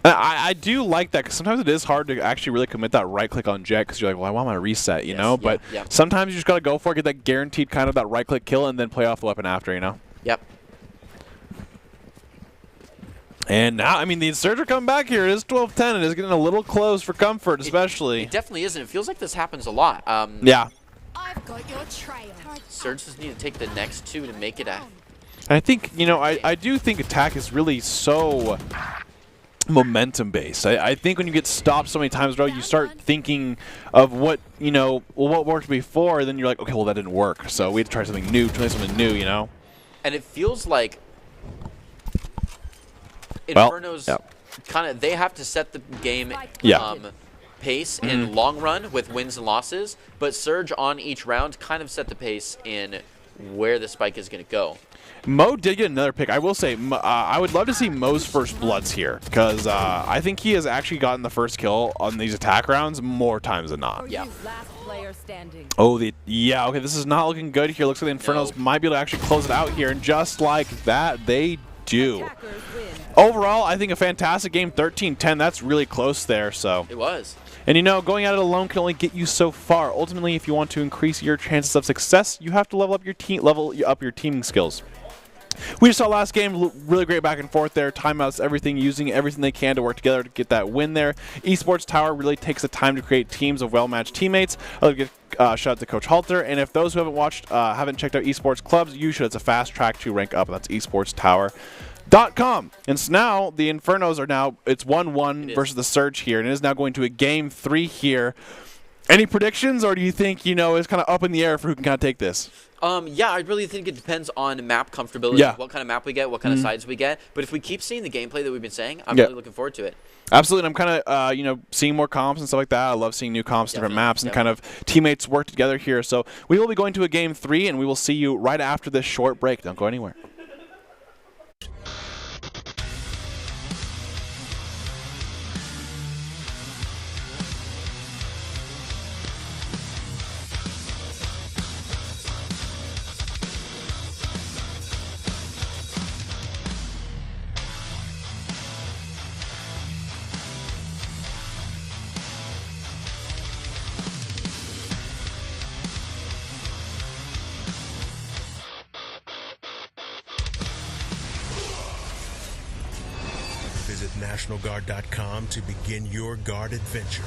I do like that, because sometimes it is hard to actually really commit that right click on Jett, because you're like, well, I want my reset, you know? But sometimes you just got to go for it, get that guaranteed kind of that right click kill, and then play off the weapon after, you know? Yep. And now, I mean, the Surge are coming back here. It is 12-10. It is getting a little close for Comfort, especially. It definitely is, and it feels like this happens a lot. Yeah. I've got your trail. Surge just need to take the next two to make it a... I think, you know, I do think attack is really so momentum based. I think when you get stopped so many times in a row, you start thinking of what, you know, what worked before, then you're like, okay, well, that didn't work. So we had to try something new, you know? And it feels like Inferno's kind of, they have to set the game pace in long run with wins and losses, but Surge on each round kind of set the pace in where the spike is going to go. Mo did get another pick. I will say, I would love to see Mo's first bloods here, because I think he has actually gotten the first kill on these attack rounds more times than not. Yeah. Last player standing. Oh, yeah, okay, this is not looking good here. Looks like the Infernos might be able to actually close it out here, and just like that, they do. Attackers win. Overall, I think a fantastic game, 13-10. That's really close there, so. It was. And you know, going at it alone can only get you so far. Ultimately, if you want to increase your chances of success, you have to level up your teaming skills. We just saw last game, really great back and forth there. Timeouts, everything, using everything they can to work together to get that win there. Esports Tower really takes the time to create teams of well-matched teammates. I'll give shout out to Coach Halter. And if those who haven't checked out esports clubs, you should. It's a fast track to rank up, and that's esportstower.com. And so now the Infernos are now, it's 1-1 versus the Surge here, and it is now going to a game 3 here. Any predictions, or do you think, you know, it's kind of up in the air for who can kind of take this? Yeah, I really think it depends on map comfortability, what kind of map we get, what kind of sides we get. But if we keep seeing the gameplay that we've been saying, I'm really looking forward to it. Absolutely, and I'm kind of, you know, seeing more comps and stuff like that. I love seeing new comps, different maps, and kind of teammates work together here. So we will be going to a game 3, and we will see you right after this short break. Don't go anywhere. Visit NationalGuard.com to begin your guard adventure.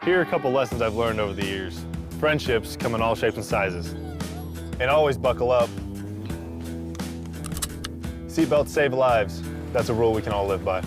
Here are a couple lessons I've learned over the years. Friendships come in all shapes and sizes. And always buckle up. Seatbelts save lives. That's a rule we can all live by.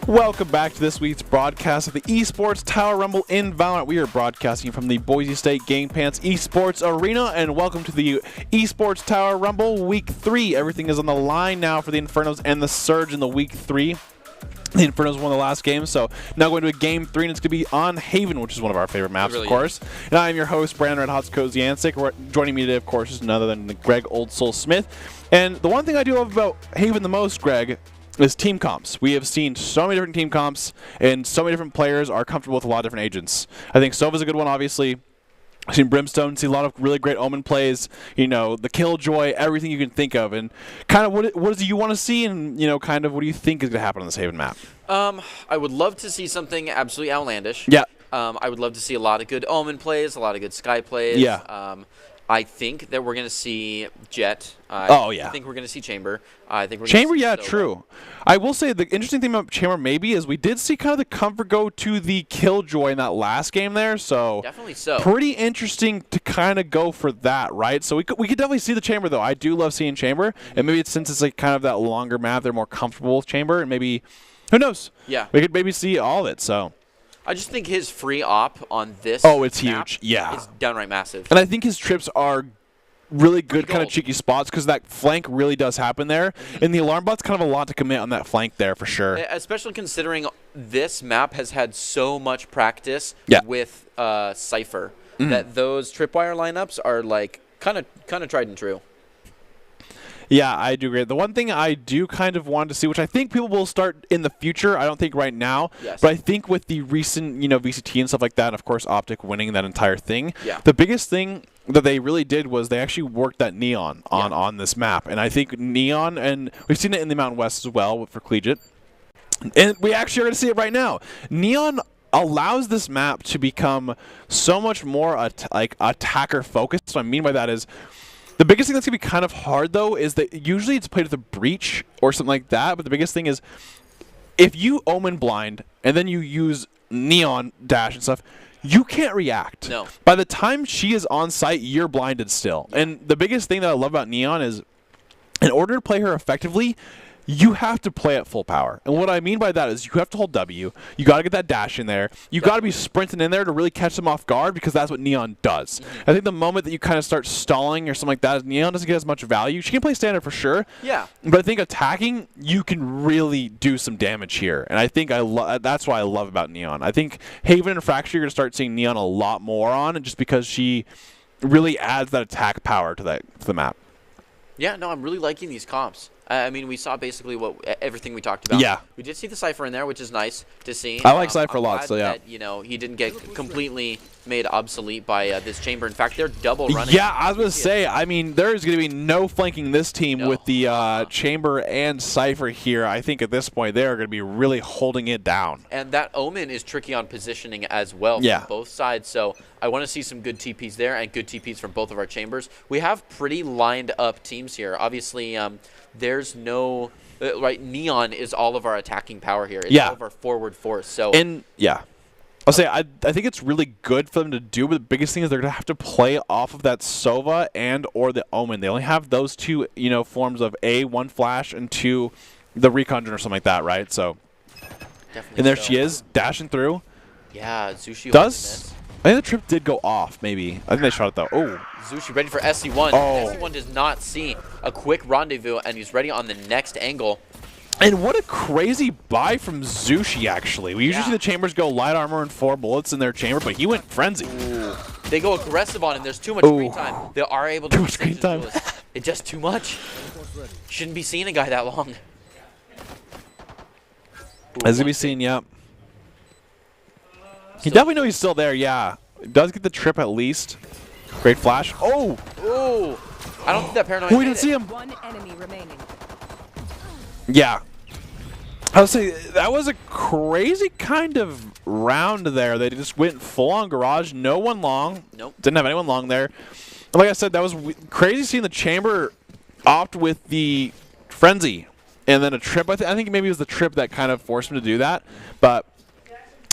Welcome back to this week's broadcast of the Esports Tower Rumble in Valorant. We are broadcasting from the Boise State Game Pants Esports Arena, and welcome to the Esports Tower Rumble Week 3. Everything is on the line now for the Infernos and the Surge in the Week 3. The Infernos won the last game, so now going to a Game 3, and it's going to be on Haven, which is one of our favorite maps, of course. And I am your host, Brandon Red Hot Koziancic. Joining me today, of course, is none other than Greg Old Soul Smith. And the one thing I do love about Haven the most, Greg, is team comps. We have seen so many different team comps, and so many different players are comfortable with a lot of different agents. I think Sova's a good one, obviously. I've seen Brimstone, see a lot of really great Omen plays, you know, the Killjoy, everything you can think of. And kind of what do you want to see, and, you know, kind of what do you think is going to happen on this Haven map? I would love to see something absolutely outlandish. Yeah. I would love to see a lot of good Omen plays, a lot of good Sky plays. Yeah. I think that we're going to see Jet. Oh, yeah. I think we're going to see Chamber. I think we're Chamber, gonna see yeah, Solo. true. I will say the interesting thing about Chamber maybe is we did see kind of the comfort go to the Killjoy in that last game there, so Definitely so. pretty interesting to kind of go for that, right? So we could definitely see the Chamber, though. I do love seeing Chamber, and maybe since it's like kind of that longer map, they're more comfortable with Chamber, and maybe, who knows? Yeah. We could maybe see all of it, so. I just think his free op on this Oh, it's map huge, yeah. is downright massive. And I think his trips are really good kind of gold. cheeky spots because that flank really does happen there. And the alarm bot's kind of a lot to commit on that flank there for sure. Especially considering this map has had so much practice Yeah. with Cypher that those tripwire lineups are like kind of tried and true. Yeah, I do agree. The one thing I do kind of want to see, which I think people will start in the future, I don't think right now, Yes. but I think with the recent, you know, VCT and stuff like that, and of course Optic winning that entire thing, Yeah. the biggest thing that they really did was they actually worked that Neon on this map. And I think Neon, and we've seen it in the Mountain West as well for Collegiate, and we actually are going to see it right now. Neon allows this map to become so much more like attacker focused. What I mean by that is the biggest thing that's going to be kind of hard, though, is that usually it's played with a breach or something like that. But the biggest thing is if you Omen blind and then you use Neon dash and stuff, you can't react. No. By the time she is on site, you're blinded still. And the biggest thing that I love about Neon is in order to play her effectively, you have to play at full power. And what I mean by that is you have to hold W. You got to get that dash in there. You got to be sprinting in there to really catch them off guard because that's what Neon does. I think the moment that you kind of start stalling or something like that, Neon doesn't get as much value. She can play standard for sure. Yeah. But I think attacking, you can really do some damage here. And I think that's what I love about Neon. I think Haven and Fracture, you're going to start seeing Neon a lot more on, just because she really adds that attack power to the map. Yeah, no, I'm really liking these comps. I mean, we saw basically everything we talked about. Yeah. We did see the Cypher in there, which is nice to see. I like Cypher a I'm lot, glad so yeah. that, you know, he didn't get completely made obsolete by this Chamber. In fact, they're double running. Yeah, I was going to say, I mean, there's going to be no flanking this team No. with the Chamber and Cypher here. I think at this point they are going to be really holding it down. And that Omen is tricky on positioning as well Yeah. from both sides. So I want to see some good TPs there and good TPs from both of our Chambers. We have pretty lined up teams here. Obviously, there's no right. Neon is all of our attacking power here. It's all of our forward force. So And yeah, I'll say I think it's really good for them to do, but the biggest thing is they're going to have to play off of that Sova and or the Omen. They only have those two, you know, forms of A, one flash, and two, the Recon or something like that, right? So, definitely. and there so. she is, dashing through. Yeah, Zushi Does I think the trip did go off? Maybe I think they shot it though. Oh. Zushi ready for SC1. Oh. SC1 does not see a quick rendezvous, and he's ready on the next angle. And what a crazy buy from Zushi, actually. We usually Yeah. see the Chambers go light armor and 4 bullets in their chamber, but he went frenzy. Ooh. They go aggressive on him. There's too much Ooh. screen time. They are able to Too much resist screen his time. duelist. It's just too much. Shouldn't be seeing a guy that long. As to be seen, yep. He definitely knows he's still there, yeah. Does get the trip at least. Great flash. Oh! Ooh. I don't think that paranoid Oh, we made didn't see it. him. One enemy remaining. Yeah. I would say that was a crazy kind of round there. They just went full on garage. No one long. Nope. Didn't have anyone long there. And like I said, that was crazy seeing the Chamber opt with the Frenzy. And then a trip. I think maybe it was the trip that kind of forced him to do that. But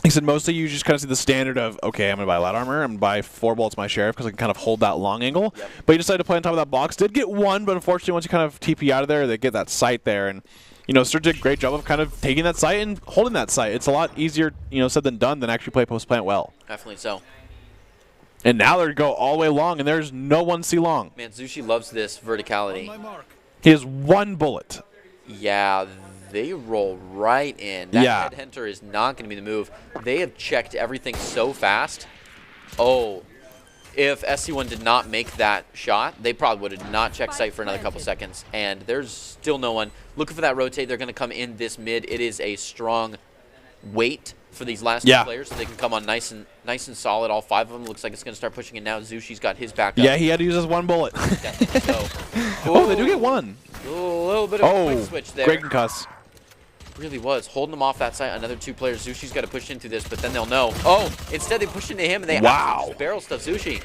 he said mostly you just kind of see the standard of, okay, I'm going to buy light armor. I'm going to buy 4 bullets my sheriff because I can kind of hold that long angle. Yep. But he decided to play on top of that box. Did get one, but unfortunately once you kind of TP out of there, they get that sight there. And, you know, Sir did a great job of kind of taking that sight and holding that sight. It's a lot easier, you know, said than done than actually play post-plant well. Definitely so. And now they're going to go all the way long, and there's no one C long. Man, Zushi loves this verticality. He has 1 bullet. Yeah, they roll right in. That Yeah. headhunter is not going to be the move. They have checked everything so fast. Oh, if SC1 did not make that shot, they probably would have not checked sight for another couple seconds. And there's still no one looking for that rotate. They're going to come in this mid. It is a strong wait for these last two players, so they can come on nice and solid. All 5 of them. Looks like it's going to start pushing it now. Zushi's got his back up. Yeah, he had to use his 1 bullet. Oh, they do get 1. A little bit of a quick switch there. Great concuss. Really was. Holding them off that side. Another 2 players. Zushi's got to push into this, but then they'll know. Oh, instead they push into him, and they absolutely just barrel stuff Zushi.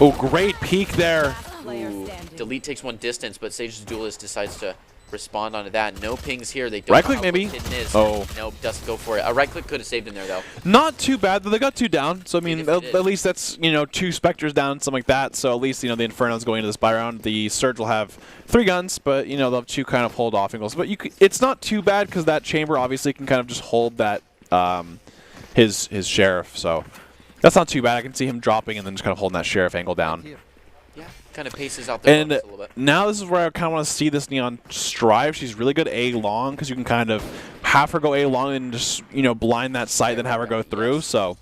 Oh, great peek there. Ooh. Delete takes 1 distance, but Sage's Duelist decides to respond onto that. No pings here. They don't right click maybe. Oh. Nope, doesn't go for it. A right click could have saved him there, though. Not too bad, though. They got 2 down. So, I mean, at least that's, 2 Spectres down, something like that. So, at least, the Inferno's going into this buy round. The Surge will have 3 guns, but, they'll have 2 kind of hold off angles. But it's not too bad because that Chamber obviously can kind of just hold that, his Sheriff. So, that's not too bad. I can see him dropping and then just kind of holding that Sheriff angle down. Yeah, kind of paces out there a little bit. Now this is where I kind of want to see this Neon strive. She's really good A long because you can kind of have her go A long and just, blind that sight, then have her go through. So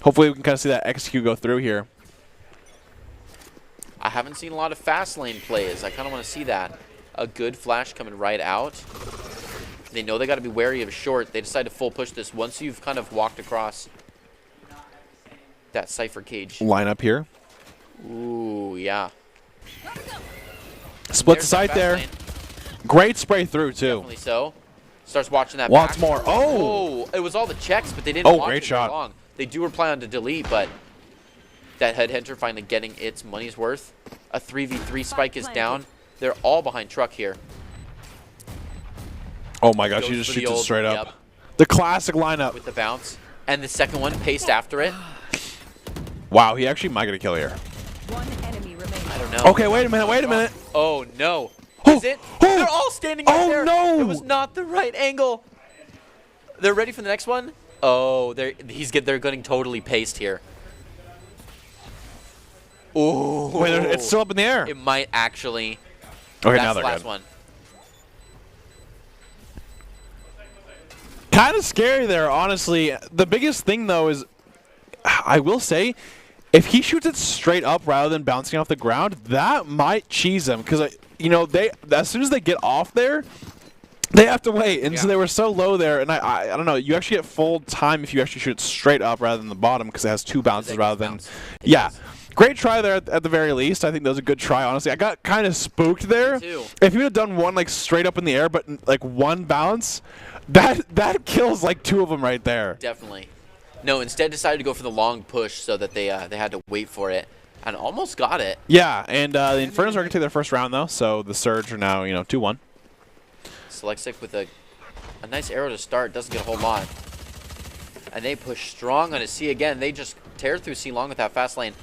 hopefully we can kind of see that execute go through here. I haven't seen a lot of fast lane plays. I kind of want to see that. A good flash coming right out. They know they got to be wary of short. They decide to full push this once you've kind of walked across that Cypher cage. Line up here. Ooh, yeah. Split the sight there. Lane. Great spray through, too. Definitely so. Starts watching that Lots back. more. Oh! It was all the checks, but they didn't watch great it shot. very long. They do reply on to delete, but that headhunter finally getting its money's worth. A 3v3 spike is down. They're all behind truck here. Oh my gosh, she just shoots it straight up. The classic lineup. With the bounce. And the second one paced after it. Wow, he actually might get a kill here. 1 enemy remaining. I don't know. Okay, wait a minute. Oh, no. Is it? They're all standing right there. No. It was not the right angle. They're ready for the next one. Oh, they're getting totally paced here. Oh. Wait, it's still up in the air. It might actually. Okay, That's now the they're last good. one. Kind of scary there, honestly. The biggest thing, though, is I will say, if he shoots it straight up rather than bouncing off the ground, that might cheese him because they as soon as they get off there, they have to wait, and so they were so low there. And I don't know. You actually get full time if you actually shoot it straight up rather than the bottom because it has 2 bounces rather than Great try there at the very least. I think that was a good try, honestly. I got kind of spooked there. If you would have done one like straight up in the air, but like 1 bounce, that kills like 2 of them right there. Definitely. No, instead decided to go for the long push so that they had to wait for it and almost got it. Yeah, and the Infernos are going to take their first round though, so the Surge are now 2-1. Selectsick with a nice arrow to start, doesn't get a whole lot. And they push strong on a C again. They just tear through C long with that fast lane.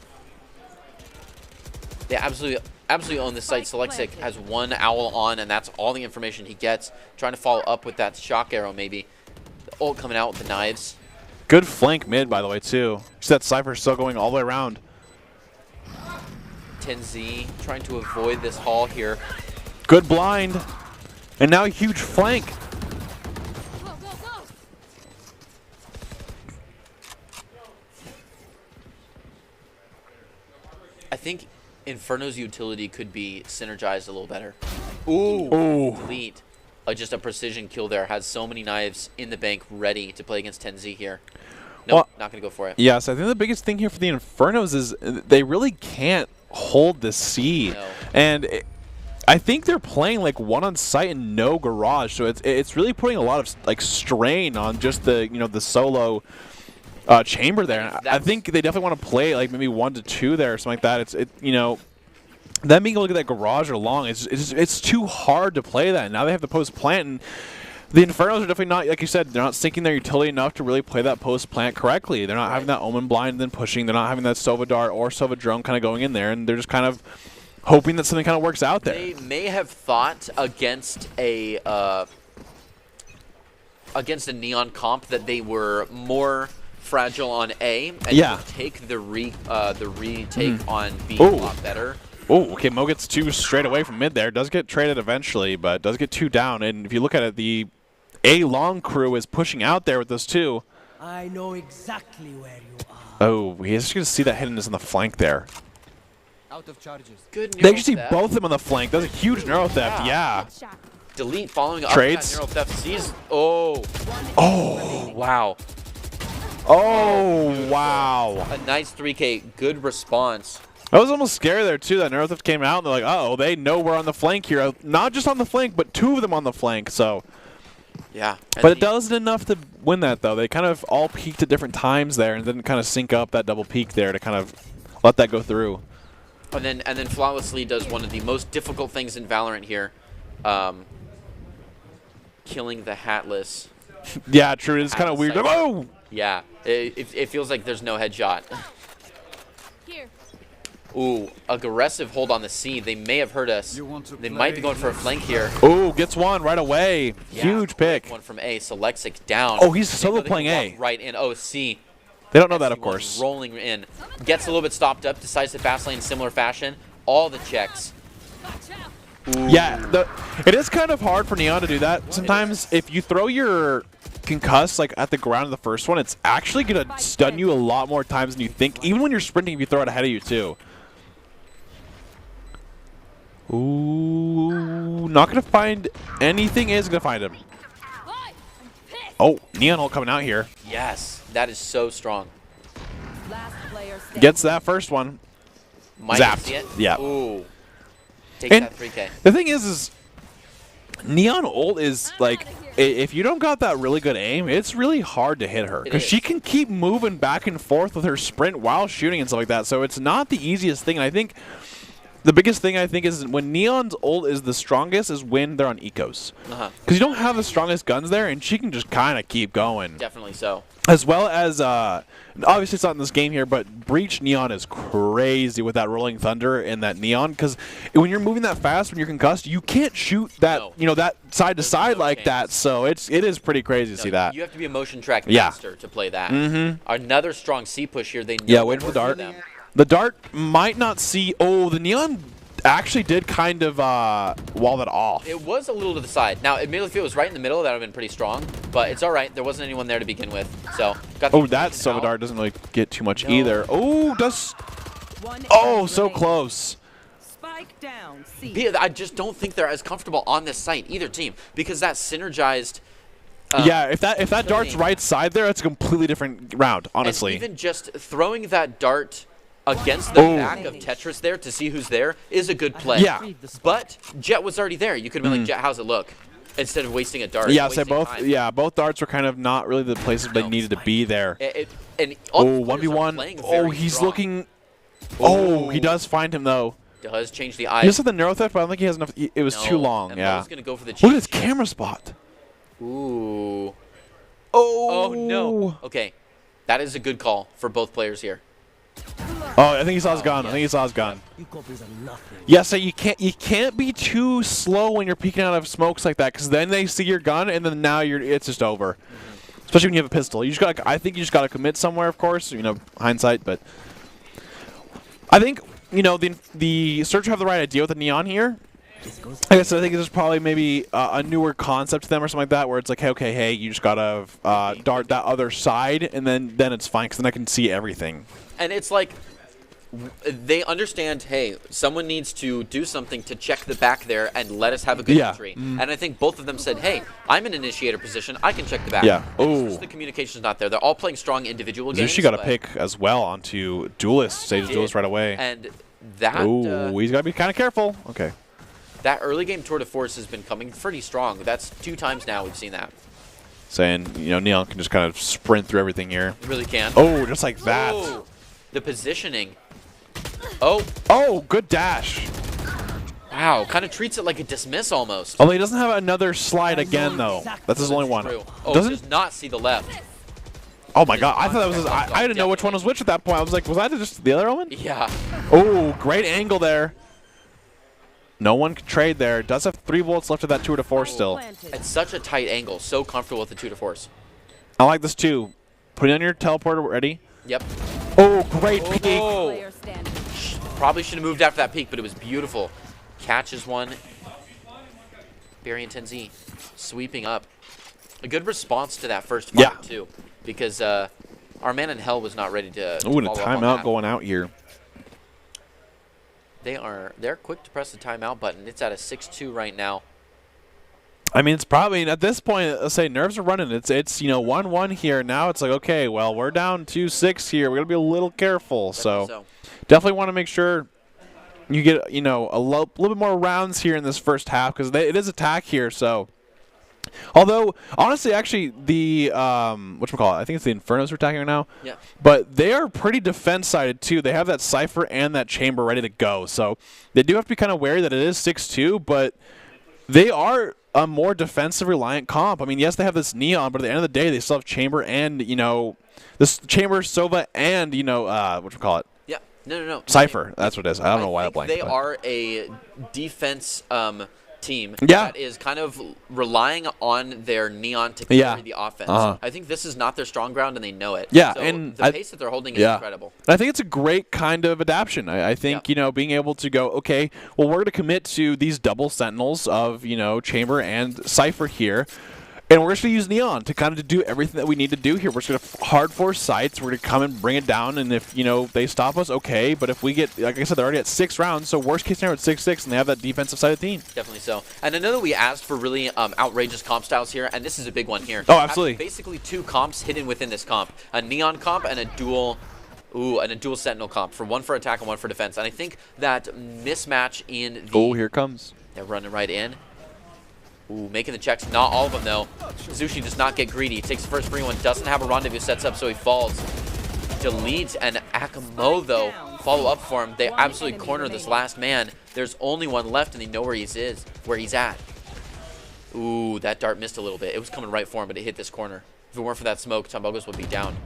They absolutely own this site. Selectsick has 1 owl on, and that's all the information he gets. Trying to follow up with that shock arrow maybe. The ult coming out with the knives. Good flank mid, by the way, too. Just that Cypher still going all the way around. 10Z trying to avoid this haul here. Good blind. And now a huge flank. I think Inferno's utility could be synergized a little better. Ooh. Delete. Just a precision kill there. Has so many knives in the bank ready to play against 10Z here. Nope, Well, not going to go for it. Yes, I think the biggest thing here for the Infernos is they really can't hold the C. No. And I think they're playing like 1 on site and no garage, so it's really putting a lot of like strain on just the the solo chamber there. I think they definitely want to play like maybe 1 to 2 there or something like that. Them being able to get that garage or long, it's too hard to play that. And now they have the post plant, and the Infernos are definitely not, like you said, they're not sinking their utility enough to really play that post plant correctly. They're not having that Omen blind and then pushing. They're not having that Sova dart or Sova drone kind of going in there, and they're just kind of hoping that something kind of works out there. They may have thought against a Neon comp that they were more fragile on A and would take the retake on B a lot better. Oh, okay, Mo gets 2 straight away from mid there. Does get traded eventually, but does get 2 down. And if you look at it, the A long crew is pushing out there with those 2. I know exactly where you are. Oh, he's just going to see that hiddenness on the flank there. Out of charges. Good They just see theft. both of them on the flank. That's a huge neuro theft, yeah. Delete following Trades. up that neural theft. Sees. Oh. Oh. Wow. Oh, wow. A nice 3K. Good response. I was almost scared there, too, that Neural Theft came out, and they're like, oh, they know we're on the flank here. Not just on the flank, but 2 of them on the flank, so. Yeah. But it doesn't enough to win that, though. They kind of all peaked at different times there and didn't kind of sync up that double peak there to kind of let that go through. And then flawlessly does one of the most difficult things in Valorant here. Killing the Hatless. Yeah, true. It's kind of weird. Oh! Yeah. It feels like there's no headshot. Here. Ooh, aggressive hold on the C. They may have heard us. They might be going for a flank here. Oh, gets one right away. Yeah, Huge pick. One from A. Selectsic down. Oh, he's They solo know they can playing A. walk right in. Oh, C. They don't know that, of SC1 course. Rolling in. Gets a little bit stopped up. Decides to fast lane in similar fashion. All the checks. Ooh. Yeah, it is kind of hard for Neon to do that. Sometimes if you throw your concuss like at the ground of the first one, it's actually going to stun you a lot more times than you think. Even when you're sprinting, if you throw it ahead of you, too. Ooh, not going to find anything. Is going to find him. Oh, Neon ult coming out here. Yes, that is so strong. Last player standing. Gets that first one. Might Zapped. see it. Yeah. Ooh. Takes And that 3K. the thing is Neon ult is like, if you don't got that really good aim, it's really hard to hit her because she can keep moving back and forth with her sprint while shooting and stuff like that. So it's not the easiest thing. And I think the biggest thing is when Neon's ult is the strongest is when they're on ecos. Because you don't have the strongest guns there, and she can just kind of keep going. Definitely so. As well as, obviously it's not in this game here, but Breach Neon is crazy with that Rolling Thunder and that Neon. Because when you're moving that fast, when you're concussed, you can't shoot that, that side to side like that. So it is pretty crazy to see that. You have to be a motion track master to play that. Another strong C push here. They know waiting for the dart. them. The dart might not see. Oh, the Neon actually did kind of wall that off. It was a little to the side. Now, admittedly, if it was right in the middle, that would have been pretty strong. But it's all right. There wasn't anyone there to begin with. So, got the Oh, that Sova out. dart doesn't really get too much either. Oh, does. One Oh, enemy so remaining. close. Spike down. C. Yeah, I just don't think they're as comfortable on this site, either team, because that synergized. Yeah, if that dart's right side there, it's a completely different round, honestly. And even just throwing that dart against the back of Tetris there to see who's there is a good play. Yeah. But Jet was already there. You could have been like, Jet, how's it look? Instead of wasting a dart. Yeah, so wasting both. time. Yeah, both darts were kind of not really the places they needed to be there. And all Oh, the players are 1v1. playing Oh, very he's strong. looking. Oh, he does find him though. Does change the He eyes. just had the Neuro Theft, but I don't think he has enough. It was too long. And Yeah. Lowe's gonna go for the Look at cheat his camera spot. Ooh. Oh. Oh no. Okay, that is a good call for both players here. Oh, I think he saw his gun. I think he saw his gun. You copies are nothing. Yeah, so you can't be too slow when you're peeking out of smokes like that, because then they see your gun, and then now it's just over. Especially when you have a pistol. You just got. I think you just got to commit somewhere, of course. Hindsight, but I think the Searcher have the right idea with the Neon here. I guess I think there's probably maybe a newer concept to them or something like that, where it's like, hey, you just gotta dart that other side, and then it's fine, because then I can see everything. And it's like they understand, hey, someone needs to do something to check the back there and let us have a good entry. And I think both of them said, hey, I'm in initiator position. I can check the back. Yeah. Oh. The communication's not there. They're all playing strong individual games. She got a pick as well onto Duelist. Saves Duelist right away. And that. Oh, he's got to be kind of careful. Okay. That early game tour de force has been coming pretty strong. That's 2 times now we've seen that. Saying, Neon can just kind of sprint through everything here. It really can. Oh, just like that. Oh, the positioning. Oh. Oh, good dash. Wow, kind of treats it like a dismiss almost. Although he doesn't have another slide again, though. That's his only one. True. Oh, Doesn't? does not see the left. Oh my god, I thought that was his, I didn't know which one was which at that point. I was like, was that just the other one? Yeah. Oh, great angle there. No one can trade there. Does have 3 bullets left of that tour de force still. It's such a tight angle. So comfortable with the tour de force. I like this too. Put it on your teleporter ready. Yep. Oh, great peek. Player standing. Probably should have moved after that peak, but it was beautiful. Catches one. Barry and 10Z sweeping up. A good response to that first fire, too. Because our man in hell was not ready to Ooh, and a follow up on timeout that. going out here. They're quick to press the timeout button. It's at a 6-2 right now. I mean, it's probably at this point. Let's say nerves are running. It's you know 1-1 here. Now it's like, okay, well we're down 2-6 here. We're gonna be a little careful. So definitely want to make sure you get a little bit more rounds here in this first half because it is attack here. So although honestly, actually the whatchamacallit, I think it's the Infernos are attacking right now. Yeah. But they are pretty defense sided too. They have that Cypher and that Chamber ready to go. So they do have to be kind of wary that it is 6-2, but they are a more defensive reliant comp. I mean, yes, they have this Neon, but at the end of the day, they still have Chamber and this Chamber, Sova, and whatchamacallit. Yeah. No. Cypher. That's what it is. I don't know why I think blanked. They are a defense team Yeah. that is kind of relying on their Neon to carry the offense. I think this is not their strong ground, and they know it. Yeah, so and the pace that they're holding is incredible. I think it's a great kind of adaptation. I think, being able to go, okay, well, we're going to commit to these double Sentinels of, Chamber and Cypher here. And we're just going to use Neon to kind of do everything that we need to do here. We're just going to hard force sites. We're going to come and bring it down. And if, they stop us, okay. But if we get, like I said, they're already at 6 rounds. So worst case scenario, it's 6-6, and they have that defensive side of the team. Definitely so. And I know that we asked for really outrageous comp styles here, and this is a big one here. Oh, absolutely. Basically 2 comps hidden within this comp. A Neon comp and a dual Sentinel comp. One for attack and one for defense. And I think that mismatch in the... Oh, here it comes. They're running right in. Ooh, making the checks. Not all of them, though. Zushi does not get greedy. He takes the first free one. Doesn't have a rendezvous. Sets up, so he falls. Deletes, and Akamo, though, follow up for him. They absolutely corner this last man. There's only one left, and they know where he's at. Ooh, that dart missed a little bit. It was coming right for him, but it hit this corner. If it weren't for that smoke, Tambogos would be down.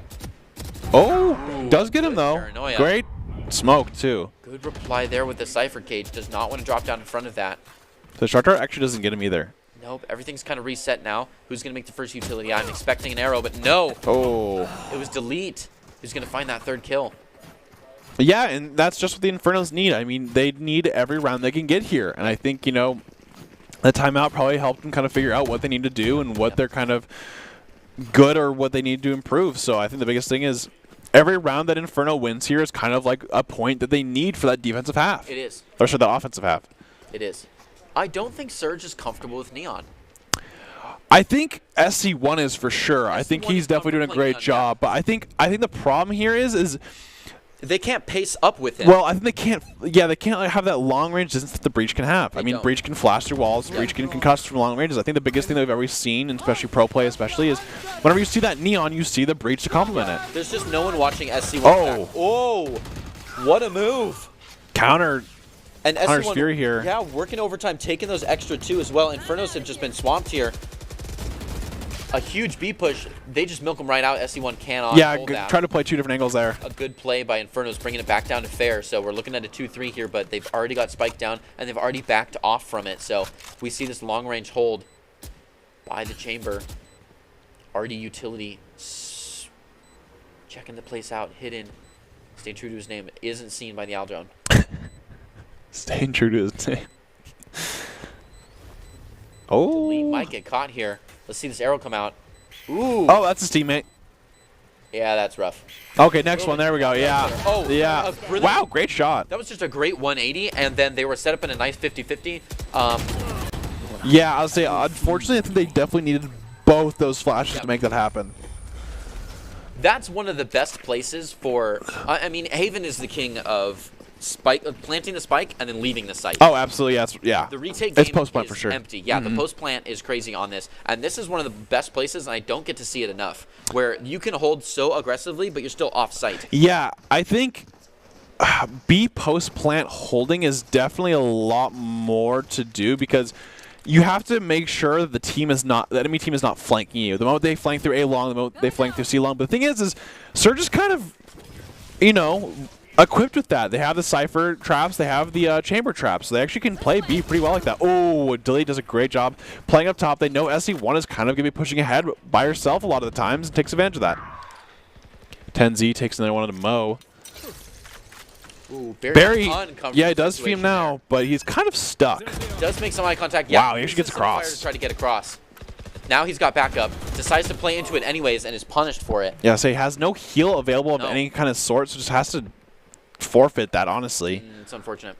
Oh, does get him, though. Paranoia. Great smoke, too. Good reply there with the Cypher Cage. Does not want to drop down in frwn of that. The Shark Dart actually doesn't get him either. Nope, everything's kind of reset now. Who's going to make the first utility? I'm expecting an arrow, but no. Oh. It was Delete who's going to find that third kill. Yeah, and that's just what the Infernos need. I mean, they need every round they can get here. And I think, the timeout probably helped them kind of figure out what they need to do and what they're kind of good or what they need to improve. So I think the biggest thing is every round that Inferno wins here is kind of like a point that they need for that defensive half. It is. Or for the offensive half. It is. I don't think Surge is comfortable with Neon. I think SC1 is for sure. I think he's definitely doing a great job. But I think the problem here is they can't pace up with him. Well, I think they can't. Yeah, they can't have that long range distance that the Breach can have. I mean, Breach can flash through walls. Breach can concuss from long ranges. I think the biggest thing that we've ever seen, and especially pro play, is whenever you see that Neon, you see the Breach to complement it. There's just no one watching SC1. Oh, oh, what a move! Counter. And SC1 Fury here. Yeah, working overtime, taking those extra 2 as well. Infernos have just been swamped here. A huge B push. They just milk them right out. SC1 cannot hold that. Try to play 2 different angles there. A good play by Infernos, bringing it back down to fair. So we're looking at a 2-3 here, but they've already got spiked down, and they've already backed off from it. So we see this long-range hold by the Chamber. Already utility. Checking the place out. Hidden. Staying true to his name. Isn't seen by the Aldrone. Staying true to his name. Oh. Lee might get caught here. Let's see this arrow come out. Ooh. Oh, that's his teammate. Yeah, that's rough. Okay, next one. There we go. Yeah. Oh, yeah. Wow, great shot. That was just a great 180, and then they were set up in a nice 50-50. Yeah, I'll say, unfortunately, I think they definitely needed both those flashes to make that happen. That's one of the best places for... I mean, Haven is the king of planting the spike and then leaving the site. Oh, absolutely, yes, yeah. The retake game post-plant is for sure. empty. Yeah, the post-plant is crazy on this. And this is one of the best places, and I don't get to see it enough, where you can hold so aggressively, but you're still off-site. Yeah, I think B post-plant holding is definitely a lot more to do because you have to make sure that the enemy team is not flanking you. The moment they flank through A long, the moment they flank through C long. But the thing is Surge is kind of, equipped with that. They have the Cypher traps. They have the Chamber traps. So they actually can play B pretty well like that. Oh, Delete does a great job playing up top. They know SC1 is kind of going to be pushing ahead by herself a lot of the times and takes advantage of that. 10Z takes another one to Mo. Ooh, Barry, yeah, he does feed him now, but he's kind of stuck. Does make some eye contact. Wow, he actually gets across. To try to get across. Now he's got backup. Decides to play into it anyways and is punished for it. Yeah, so he has no heal available of any kind of sort, so just has to forfeit that, honestly. It's unfortunate.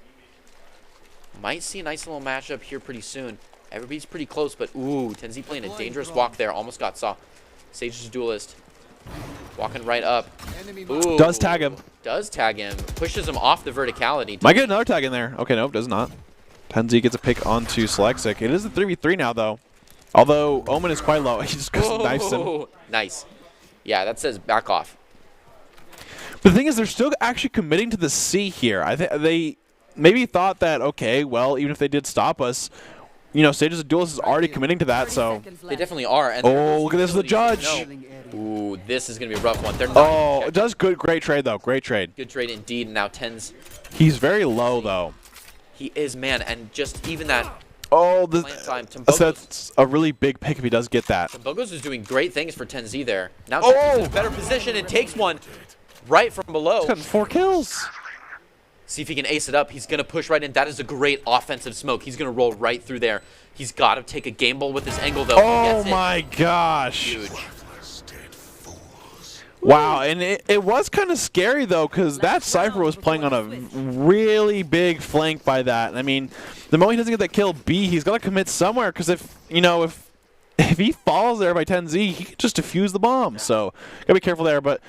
Might see a nice little matchup here pretty soon. Everybody's pretty close, but ooh, Tenzi playing a dangerous walk there. Almost got saw. Sage's duelist. Walking right up. Ooh. Does tag him. Does tag him. Pushes him off the verticality. Might get another tag in there. Okay, nope, does not. Tenzi gets a pick onto Slexic. It is a 3v3 now, though. Although Omen is quite low. He just goes knifes him. Nice. Yeah, that says back off. But the thing is, they're still actually committing to the C here. I think they maybe thought that, okay, well, even if they did stop us, you know, Sage's Duelist is already committing to that, so. They definitely are. And Oh, look at this, the judge. Ooh, this is going to be a rough one. They're not. Oh, it does good. Great trade, though. Great trade. Good trade indeed. Now Tenz. He's very low, though. He is, man. And just even that. Oh, Time. that's a really big pick if he does get that. Bogos is doing great things for Tenzi there. Now Oh! Tenzi's in a better position and takes one right from below. He's gotten 4 kills. See if he can ace it up. He's going to push right in. That is a great offensive smoke. He's going to roll right through there. He's got to take a gamble with this angle, though. Oh, my gosh. Huge. Wow, and it was kind of scary, though, because that Cypher was playing on a really big flank by that. I mean, the moment he doesn't get that kill B, he's got to commit somewhere, because if he falls there by 10Z, he could just defuse the bomb. So, got to be careful there, but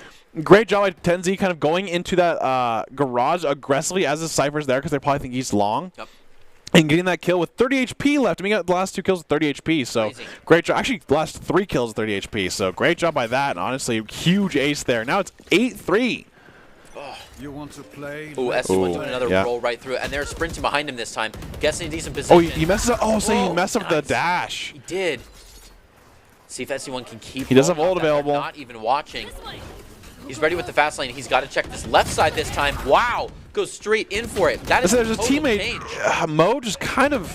great job by 10Z kind of going into that garage aggressively as the Cypher's there, because they probably think he's long. Yep. And getting that kill with 30 HP left. I mean, he got the last 2 kills with 30 HP, so Crazy. great job. Actually, the last 3 kills with 30 HP, so great job by that. And honestly, huge ace there. Now it's 8-3. You want to play? Ooh, SC1 doing another roll right through it, and they're sprinting behind him this time. Guessing a decent position. Oh, he messes up. Oh, so he messed up the dash. He did. See if SC1 can keep. He does have rolling ult up that. They're available. Not even watching. He's ready with the fast lane. He's got to check this left side this time. Wow, goes straight in for it. That is There's a a total teammate, change. Mo, just kind of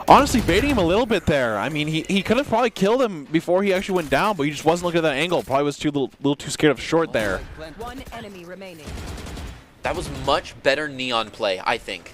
honestly baiting him a little bit there. I mean, he could have probably killed him before he actually went down, but he just wasn't looking at that angle. Probably was little too scared of short there. One enemy remaining. That was much better neon play, I think.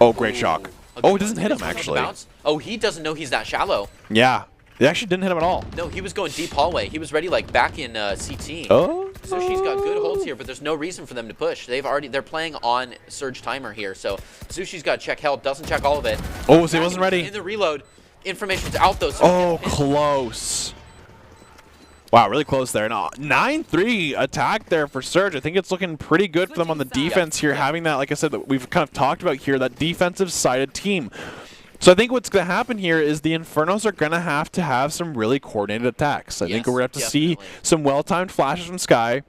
Oh, great shock. A Oh, good it doesn't hit him, actually. bounce. Oh, he doesn't know he's that shallow. Yeah. It actually didn't hit him at all. No, he was going deep hallway. He was ready like back in CT. Oh. So she's got good holds here, but there's no reason for them to push. They're playing on surge timer here. So Sushi's got to check health, doesn't check all of it. Oh, so he wasn't ready. In the reload, information's out though. So Oh, close. Wow, really close there. No, 9-3 attack there for Surge. I think it's looking pretty good for them on the defense here, having that, like I said, that we've kind of talked about here, that defensive-sided team. So I think what's going to happen here is the Infernos are going to have some really coordinated attacks. I think we're going to have to see some well-timed flashes from Sky,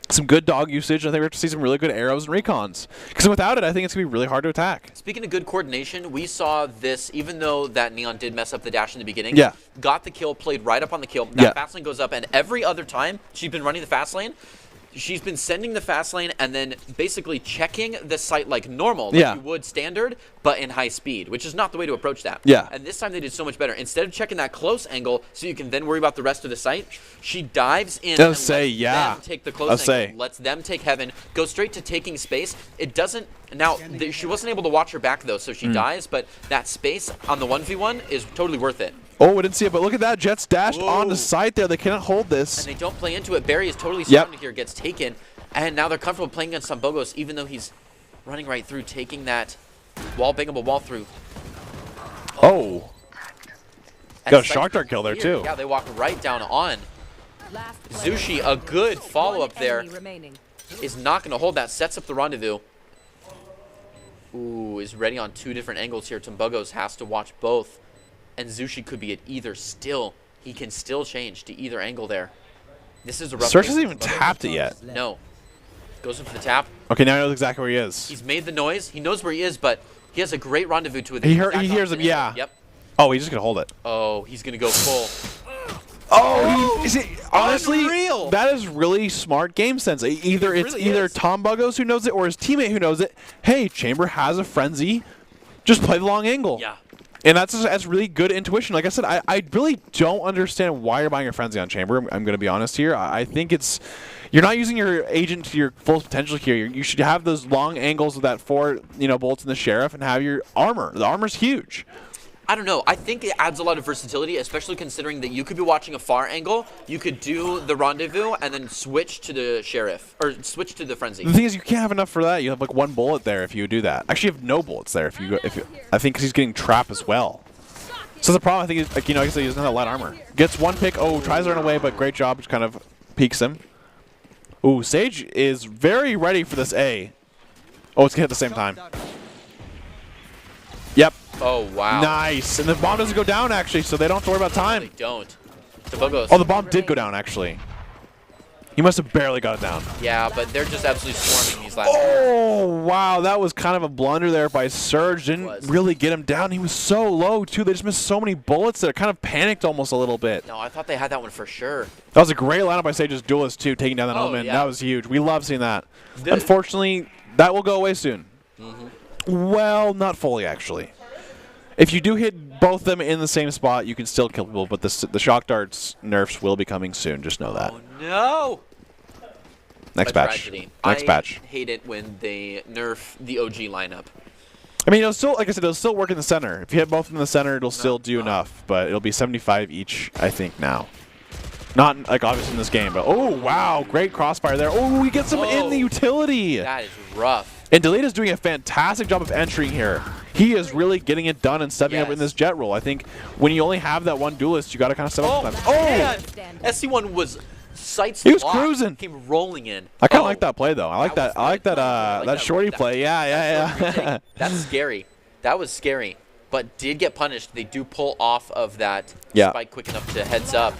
some good dog usage. I think we have to see some really good arrows and recons. Because without it, I think it's going to be really hard to attack. Speaking of good coordination, we saw this, even though that Neon did mess up the dash in the beginning. Yeah. Got the kill, played right up on the kill. That fast lane goes up, and every other time she's been running the fast lane, she's been sending the fast lane and then basically checking the site like normal, like you would standard, but in high speed, which is not the way to approach that. Yeah. And this time they did so much better. Instead of checking that close angle so you can then worry about the rest of the site, she dives in and lets them take the close angle, lets them take heaven, goes straight to taking space. It doesn't, now she wasn't able to watch her back though, so she dies, but that space on the 1v1 is totally worth it. Oh, we didn't see it, but look at that. Jets dashed on the site there. They cannot hold this. And they don't play into it. Barry is totally surrounded here, gets taken, and now they're comfortable playing against Sambogos, even though he's running right through, taking that bangable wall through. Oh. Got a shock dart kill there, too. Yeah, they walk right down on. Zushi, a good follow-up there, is not going to hold that. Sets up the rendezvous. Ooh, is ready on 2 different angles here. Tumbogos has to watch both. And Zushi could be at either still. He can still change to either angle there. This is a rough. Search hasn't even tapped it yet. No. Goes in for the tap. Okay, now he knows exactly where he is. He's made the noise. He knows where he is, but he has a great rendezvous to it. He hears him, yeah. Yep. Oh, he's just going to hold it. Oh, he's going to go full. Oh, honestly, unreal. that is really smart game sense. Either it's either Tom Buggos who knows it or his teammate who knows it. Hey, Chamber has a frenzy. Just play the long angle. Yeah. And that's really good intuition. Like I said, I really don't understand why you're buying a frenzy on Chamber. I'm going to be honest here. I think it's you're not using your agent to your full potential here. You should have those long angles with that 4 bolts in the Sheriff and have your armor. The armor's huge. I don't know. I think it adds a lot of versatility, especially considering that you could be watching a far angle. You could do the rendezvous and then switch to the Sheriff or switch to the frenzy. The thing is, you can't have enough for that. You have like 1 bullet there if you do that. Actually, you have no bullets there if you. I think because he's getting trap as well. So the problem, I think, is, like, you know, like I said, he doesn't have light armor. Gets one pick. Oh, tries to run away, but great job. Just kind of peeks him. Ooh, Sage is very ready for this A. Oh, it's gonna hit at the same time. Yep. Oh, wow. Nice. And the bomb doesn't go down, actually, so they don't have to worry about time. They don't. The bug goes. Oh, the bomb did go down, actually. He must have barely got it down. Yeah, but they're just absolutely swarming these last. Oh, wow. That was kind of a blunder there by Surge. Didn't really get him down. He was so low, too. They just missed so many bullets there. Kind of panicked almost a little bit. No, I thought they had that one for sure. That was a great lineup by Sage's Duelist, too, taking down that Oh, Omen. yeah. That was huge. We love seeing that. Unfortunately, that will go away soon. Well, not fully, actually. If you do hit both them in the same spot, you can still kill people, but the Shock Darts nerfs will be coming soon. Just know that. Oh, no. Next patch. Tragedy. Next patch. I hate it when they nerf the OG lineup. I mean, it'll still, like I said, it'll still work in the center. If you hit both in the center, it'll still do enough, but it'll be 75 each, I think, now. Not, like, obviously in this game, but, oh, wow, great crossfire there. Oh, he gets him in the utility. That is rough. And Delete is doing a fantastic job of entering here. He is really getting it done and stepping up in this jet role. I think when you only have that one duelist, you got to kind of step up. Man. SC1 was sights. He was cruising. Came rolling in. I kind of like that play, though. I like that. I like that. That shorty play. Yeah. That's scary. That was scary, but did get punished. They do pull off of that spike quick enough to heads up,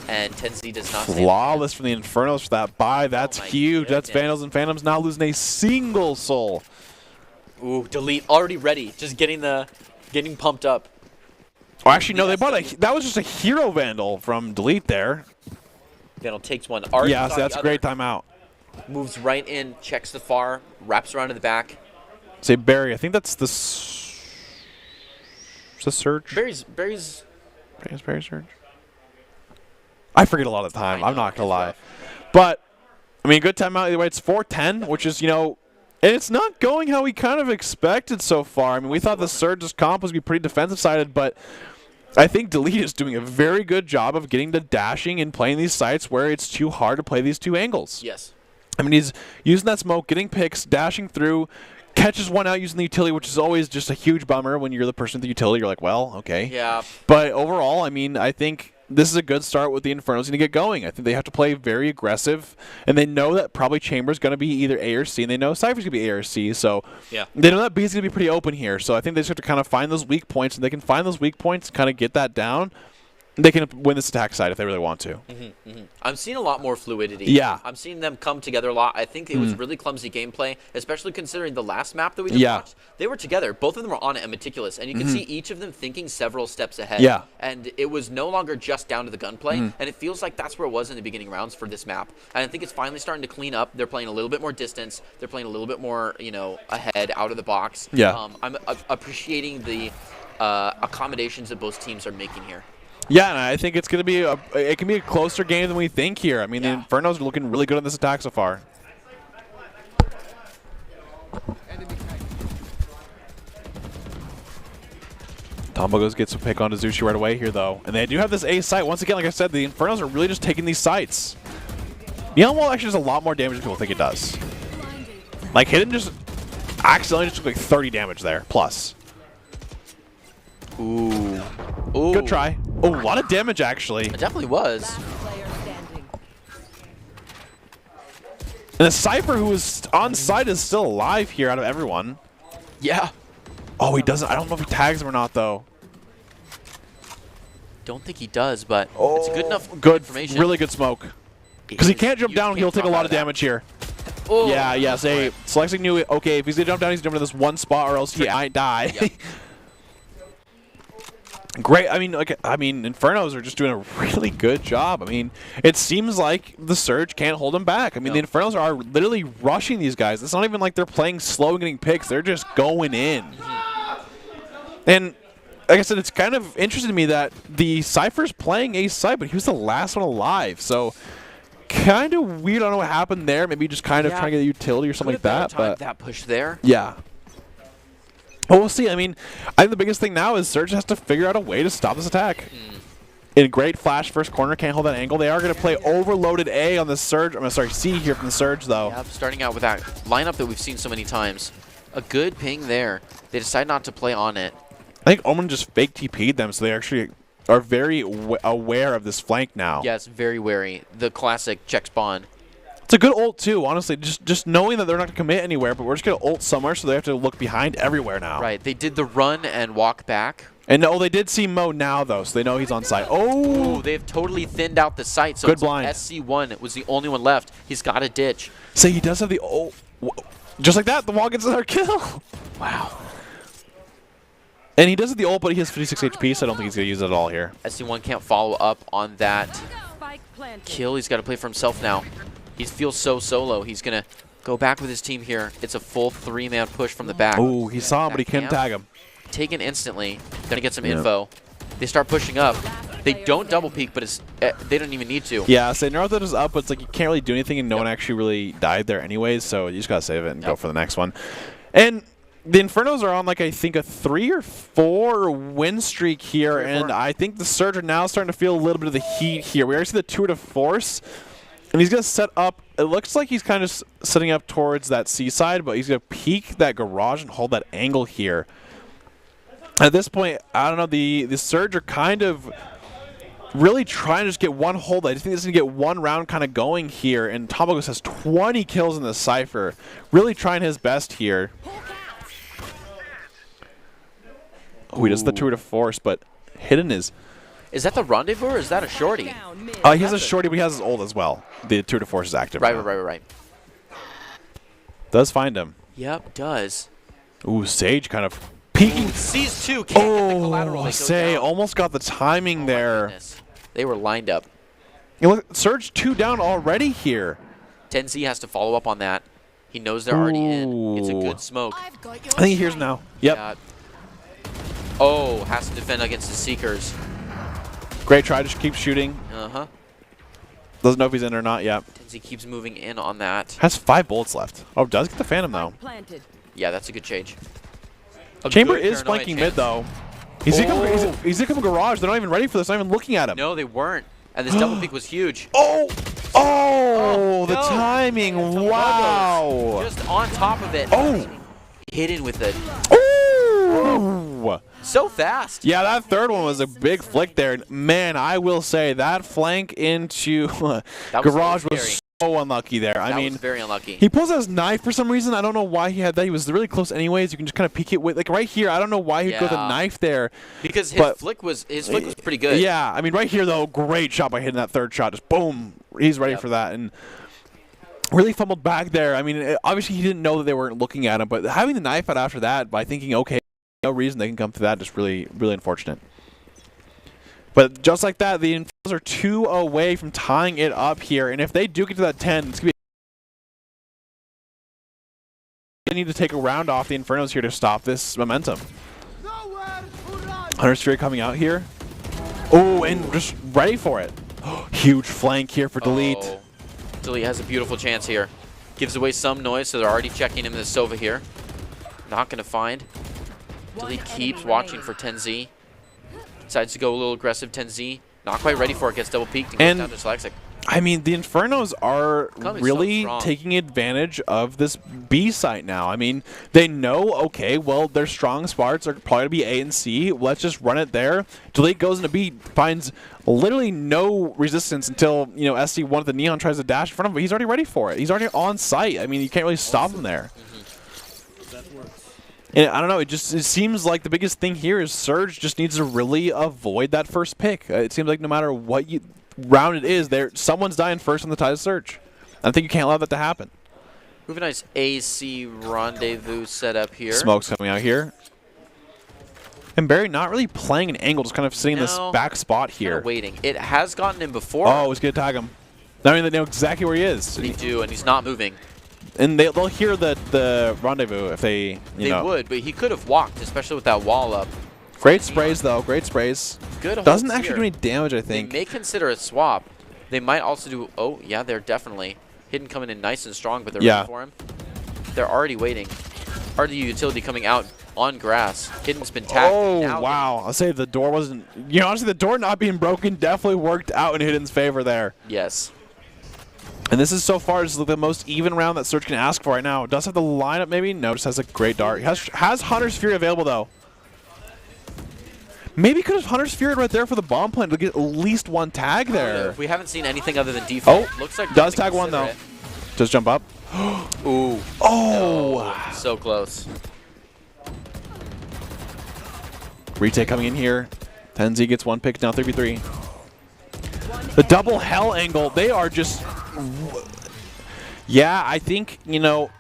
and 10Z does not. Flawless from the Infernos for that buy. That's huge. That's Vandals and Phantoms now losing a single soul. Ooh, Delete already ready. Just getting pumped up. Oh, actually, no. They bought that was just a hero Vandal from Delete there. Vandal takes one. Yeah, so that's a great timeout. Moves right in, checks the far, wraps around to the back. Say Barry. I think that's the Surge. Barry's Surge. I forget a lot of the time. I'm not gonna lie, but I mean, good timeout either way. It's 4-10, which is, you know, and it's not going how we kind of expected so far. I mean, we thought the Surge's comp was gonna be pretty defensive sided, but I think Delete is doing a very good job of getting the dashing and playing these sites where it's too hard to play these two angles. Yes. I mean, he's using that smoke, getting picks, dashing through, catches one out using the utility, which is always just a huge bummer when you're the person with the utility. You're like, well, okay. Yeah. But overall, I mean, I think this is a good start with the Infernos to get going. I think they have to play very aggressive, and they know that probably Chamber's going to be either A or C, and they know Cypher's going to be A or C, so they know that B's going to be pretty open here. So I think they just have to kind of find those weak points, and they can find those weak points and kind of get that down. They can win this attack side if they really want to. I'm seeing a lot more fluidity. Yeah. I'm seeing them come together a lot. I think it was really clumsy gameplay, especially considering the last map that we just watched. They were together. Both of them were on it and meticulous, and you can see each of them thinking several steps ahead. Yeah. And it was no longer just down to the gunplay, and it feels like that's where it was in the beginning rounds for this map. And I think it's finally starting to clean up. They're playing a little bit more distance. They're playing a little bit more, you know, ahead, out of the box. Yeah. I'm appreciating the accommodations that both teams are making here. Yeah, and I think it's going to be it can be a closer game than we think here. I mean, the Infernos are looking really good on this attack so far. Tombogos gets a pick onto Zushi right away here, though. And they do have this A site. Once again, like I said, the Infernos are really just taking these sites. Neon Wall actually does a lot more damage than people think it does. Like, Hidden just accidentally just took like 30 damage there, plus. Ooh. Good try. Oh, a lot of damage, actually. It definitely was. And the Cypher, who was on site, is still alive here out of everyone. Yeah. Oh, he doesn't. I don't know if he tags him or not, though. Don't think he does, but it's good enough information. Really good smoke. Because he can't jump down, he'll take a lot of damage here. Oh, yeah, yes. Hey, selecting new. Okay, if he's going to jump down, he's jumping to this one spot, or else he might die. Yep. Great. I mean, Infernos are just doing a really good job. I mean, it seems like the Surge can't hold them back. I mean, the Infernos are literally rushing these guys. It's not even like they're playing slow and getting picks. They're just going in. And like I said, it's kind of interesting to me that the Cypher's playing a side, but he was the last one alive. So kind of weird. I don't know what happened there. Maybe just kind of trying to get a utility or something like that. But that push there. Yeah. Well, we'll see. I mean, I think the biggest thing now is Surge has to figure out a way to stop this attack. In great flash first corner, can't hold that angle. They are going to play overloaded A on the Surge. I'm sorry, C here from the Surge, though. Yep, starting out with that lineup that we've seen so many times. A good ping there. They decide not to play on it. I think Omen just fake TP'd them, so they actually are very aware of this flank now. Yes, very wary. The classic check spawn. It's a good ult too, honestly. Just knowing that they're not going to commit anywhere, but we're just going to ult somewhere, so they have to look behind everywhere now. Right. They did the run and walk back. And no, they did see Mo now though, so they know he's on site. Oh, Ooh, they've totally thinned out the site. So good it's blind. SC1 was the only one left. He's got a ditch. So he does have the ult. Just like that, the wall gets another kill. Wow. And he does have the ult, but he has 56 HP, so I don't think he's going to use it at all here. SC1 can't follow up on that Spike planted. kill. He's got to play for himself now. He feels so solo. He's going to go back with his team here. It's a full 3-man push from the back. Oh, he saw him, but he couldn't tag him. Taken instantly. Gonna get some info. They start pushing up. They don't double peek, but it's they don't even need to. Yeah, so Naruto is up, but it's like you can't really do anything, and no one actually really died there anyways, so you just gotta save it and go for the next one. And the Infernos are on like I think a 3 or 4 win streak here, and I think the Surge are now starting to feel a little bit of the heat here. We already see the tour de force, and he's gonna set up. It looks like he's kind of setting up towards that seaside, but he's gonna peek that garage and hold that angle here. At this point, I don't know, the Surge are kind of really trying to just get one hold. I just think this is going to get one round kind of going here, and Tomagos has 20 kills in the Cypher. Really trying his best here. Oh, he does the tour de force, but Hidden is... Is that the rendezvous or is that a shorty? He has a shorty, but he has his ult as well. The tour de force is active. Right. Does find him. Yep, does. Ooh, Sage kind of... peeking. Sees two, can't get the collateral. Oh, Say almost got the timing there. They were lined up. You look, Surge 2 down already here. Tenzi has to follow up on that. He knows they're already in. It's a good smoke. I think he hears now. Yep. Yeah. Oh, has to defend against the Seekers. Great try, just keep shooting. Uh-huh. Doesn't know if he's in or not yet. Tenzi keeps moving in on that. Has 5 bullets left. Oh, does get the Phantom though. Planted. Yeah, that's a good change. Chamber is flanking mid though. He's gonna come garage. They're not even ready for this. Not even looking at him. No, they weren't. And this double peek was huge. Oh, the timing. Wow. Just on top of it. Oh. Hidden with it. Ooh. So fast. Yeah, that third one was a big flick there. Man, I will say that flank into garage was so unlucky there. I mean, was very unlucky. He pulls out his knife for some reason. I don't know why he had that. He was really close anyways. You can just kind of peek it with, like right here. I don't know why he'd go with the knife there. Because his flick was pretty good. Yeah, I mean right here though, great shot by hitting that third shot. Just boom, he's ready for that. And really fumbled back there. I mean, obviously he didn't know that they weren't looking at him, but having the knife out after that by thinking, okay, no reason they can come through that, just really, really unfortunate. But just like that, the Infernos are 2 away from tying it up here. And if they do get to that 10, it's going to be... They need to take a round off the Infernos here to stop this momentum. Hunter's Fury coming out here. Oh, and just ready for it. Huge flank here for Delete. Oh. Delete has a beautiful chance here. Gives away some noise, so they're already checking him in the Sova here. Not going to find. Delete keeps watching for Tenzi. Decides to go a little aggressive. Tenzi not quite ready for it. Gets double peeked and goes down to Dyslexic. I mean, the Infernos are really taking advantage of this B site now. I mean, they know, okay, well, their strong spots are probably going to be A and C. Let's just run it there. Delete goes into B, finds literally no resistance until, you know, SC1 at the Neon tries to dash in front of him, but he's already ready for it. He's already on site. I mean, you can't really stop him there. And I don't know, it seems like the biggest thing here is Surge just needs to really avoid that first pick. It seems like no matter what round it is, someone's dying first on the tide of Surge. I think you can't allow that to happen. We have a nice AC rendezvous set up here. Smoke's coming out here. And Barry not really playing an angle, just kind of sitting in this back spot here. Kind of waiting. It has gotten him before. Oh, he's going to tag him. I mean, they know exactly where he is. They do, and he's not moving. And they'll hear the rendezvous if they, you know. They would, but he could have walked, especially with that wall up. Great sprays, though. Great sprays. Good. Doesn't actually do any damage, I think. They may consider a swap. They might also do... Oh, yeah, they're definitely. Hidden coming in nice and strong, but they're ready for him. They're already waiting. RD utility coming out on grass. Hidden's been tagged. Oh, wow. I'll say the door wasn't... You know, honestly, the door not being broken definitely worked out in Hidden's favor there. Yes. And this is so far just the most even round that Surge can ask for right now. Does have the lineup maybe? No, just has a great dart. Has Hunter's Fury available though. Maybe could have Hunter's Fury right there for the bomb plant to get at least one tag there. We haven't seen anything other than default. Oh, Looks like does tag one though. Does jump up. Ooh. Oh. So close. Retake coming in here. Tenzi gets one pick, now 3v3. The double hell angle, they are just... Yeah, I think, you know,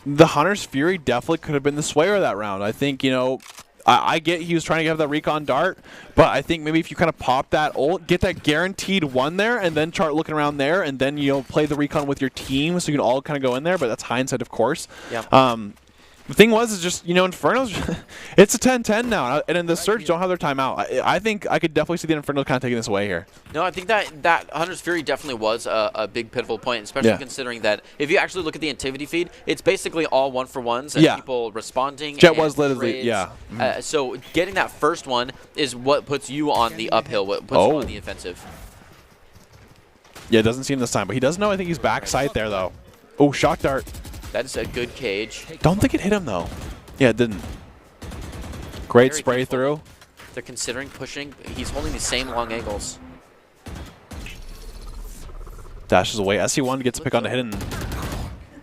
the Hunter's Fury definitely could have been the swayer of that round. I think, you know, I get he was trying to have that recon dart, but I think maybe if you kind of pop that ult, get that guaranteed one there, and then start looking around there, and then, you know, play the recon with your team so you can all kind of go in there, but that's hindsight, of course. Yeah. The thing was, is just, you know, Inferno's, it's a 10-10 now, and then the Surge don't have their timeout. I think I could definitely see the Inferno kind of taking this away here. No, I think that Hunter's Fury definitely was a big pivotal point, especially considering that if you actually look at the activity feed, it's basically all 1-for-1s and people responding. Jet was literally, so getting that first one is what puts you on the uphill, what puts you on the offensive. Yeah, it doesn't seem this time, but he does know. I think he's backside there, though. Oh, shock dart. That's a good cage. Don't think it hit him, though. Yeah, it didn't. Great Very spray careful. through. They're considering pushing. He's holding the same long angles. Dashes away. SC1 gets a pick on the hidden.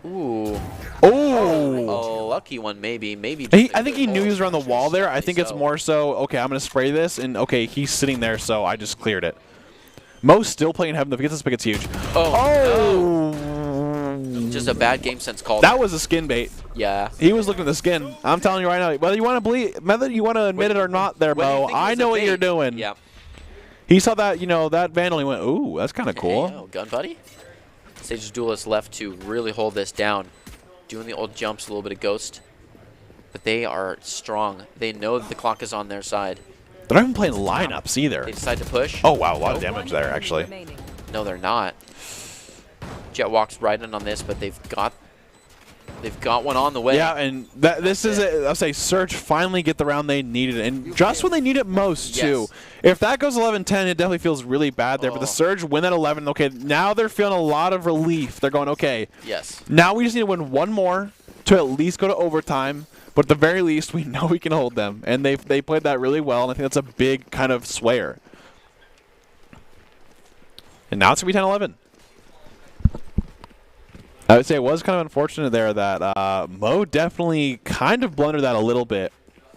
Ooh. Oh! A lucky one, maybe. I think he knew he was around the wall there. I think it's more so, okay, I'm going to spray this, and okay, he's sitting there, so I just cleared it. Mo's still playing heaven. If he gets this pick, it's huge. Oh! Just a bad game sense call. That was a skin bait. Yeah. He was looking at the skin. I'm telling you right now, whether you want to admit it or not there, Mo, I know what you're doing. Yeah. He saw that, you know, that Vandal, he went, ooh, that's kind of cool. Hey, gun buddy. Sage's Duelist left to really hold this down. Doing the old jumps, a little bit of ghost. But they are strong. They know that the clock is on their side. They're not even playing lineups either. They decide to push. Oh, wow, a lot of damage there, actually. No, they're not. Jet walks right in on this, but they've got one on the way. Yeah, and this is it. I'll say Surge finally get the round they needed, and just when they need it most, too. If that goes 11-10, it definitely feels really bad there, but the Surge win at 11. Okay, now they're feeling a lot of relief. They're going, okay, now we just need to win one more to at least go to overtime, but at the very least, we know we can hold them, and they played that really well, and I think that's a big kind of swayer. And now it's going to be 10-11. I would say it was kind of unfortunate there that Mo definitely kind of blundered that a little bit.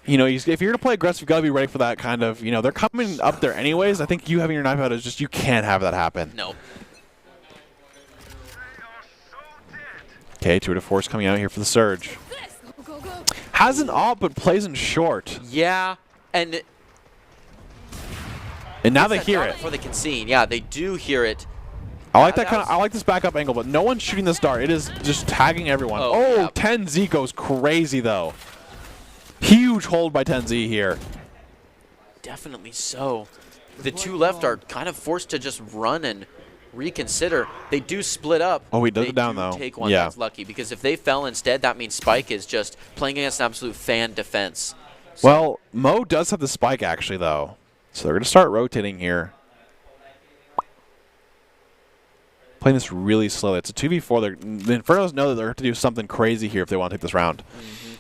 You know, if you're going to play aggressive, you've got to be ready for that kind of, you know, they're coming up there anyways. I think you having your knife out is just, you can't have that happen. No. Okay, 2 to Force coming out here for the Surge. Has an op, but plays in short. Yeah, and now they hear it. Before they can see. Yeah, they do hear it. I like that kind of. I like this backup angle, but no one's shooting this dart. It is just tagging everyone. Oh, 10Z goes crazy though. Huge hold by 10Z here. Definitely so. The two left are kind of forced to just run and reconsider. They do split up. Oh, he does it down though. Take one. That's lucky because if they fell instead, that means Spike is just playing against an absolute fan defense. So well, Mo does have the spike actually though, so they're going to start rotating here. Playing this really slowly. It's a 2v4. The Infernos know that they have to do something crazy here if they want to take this round.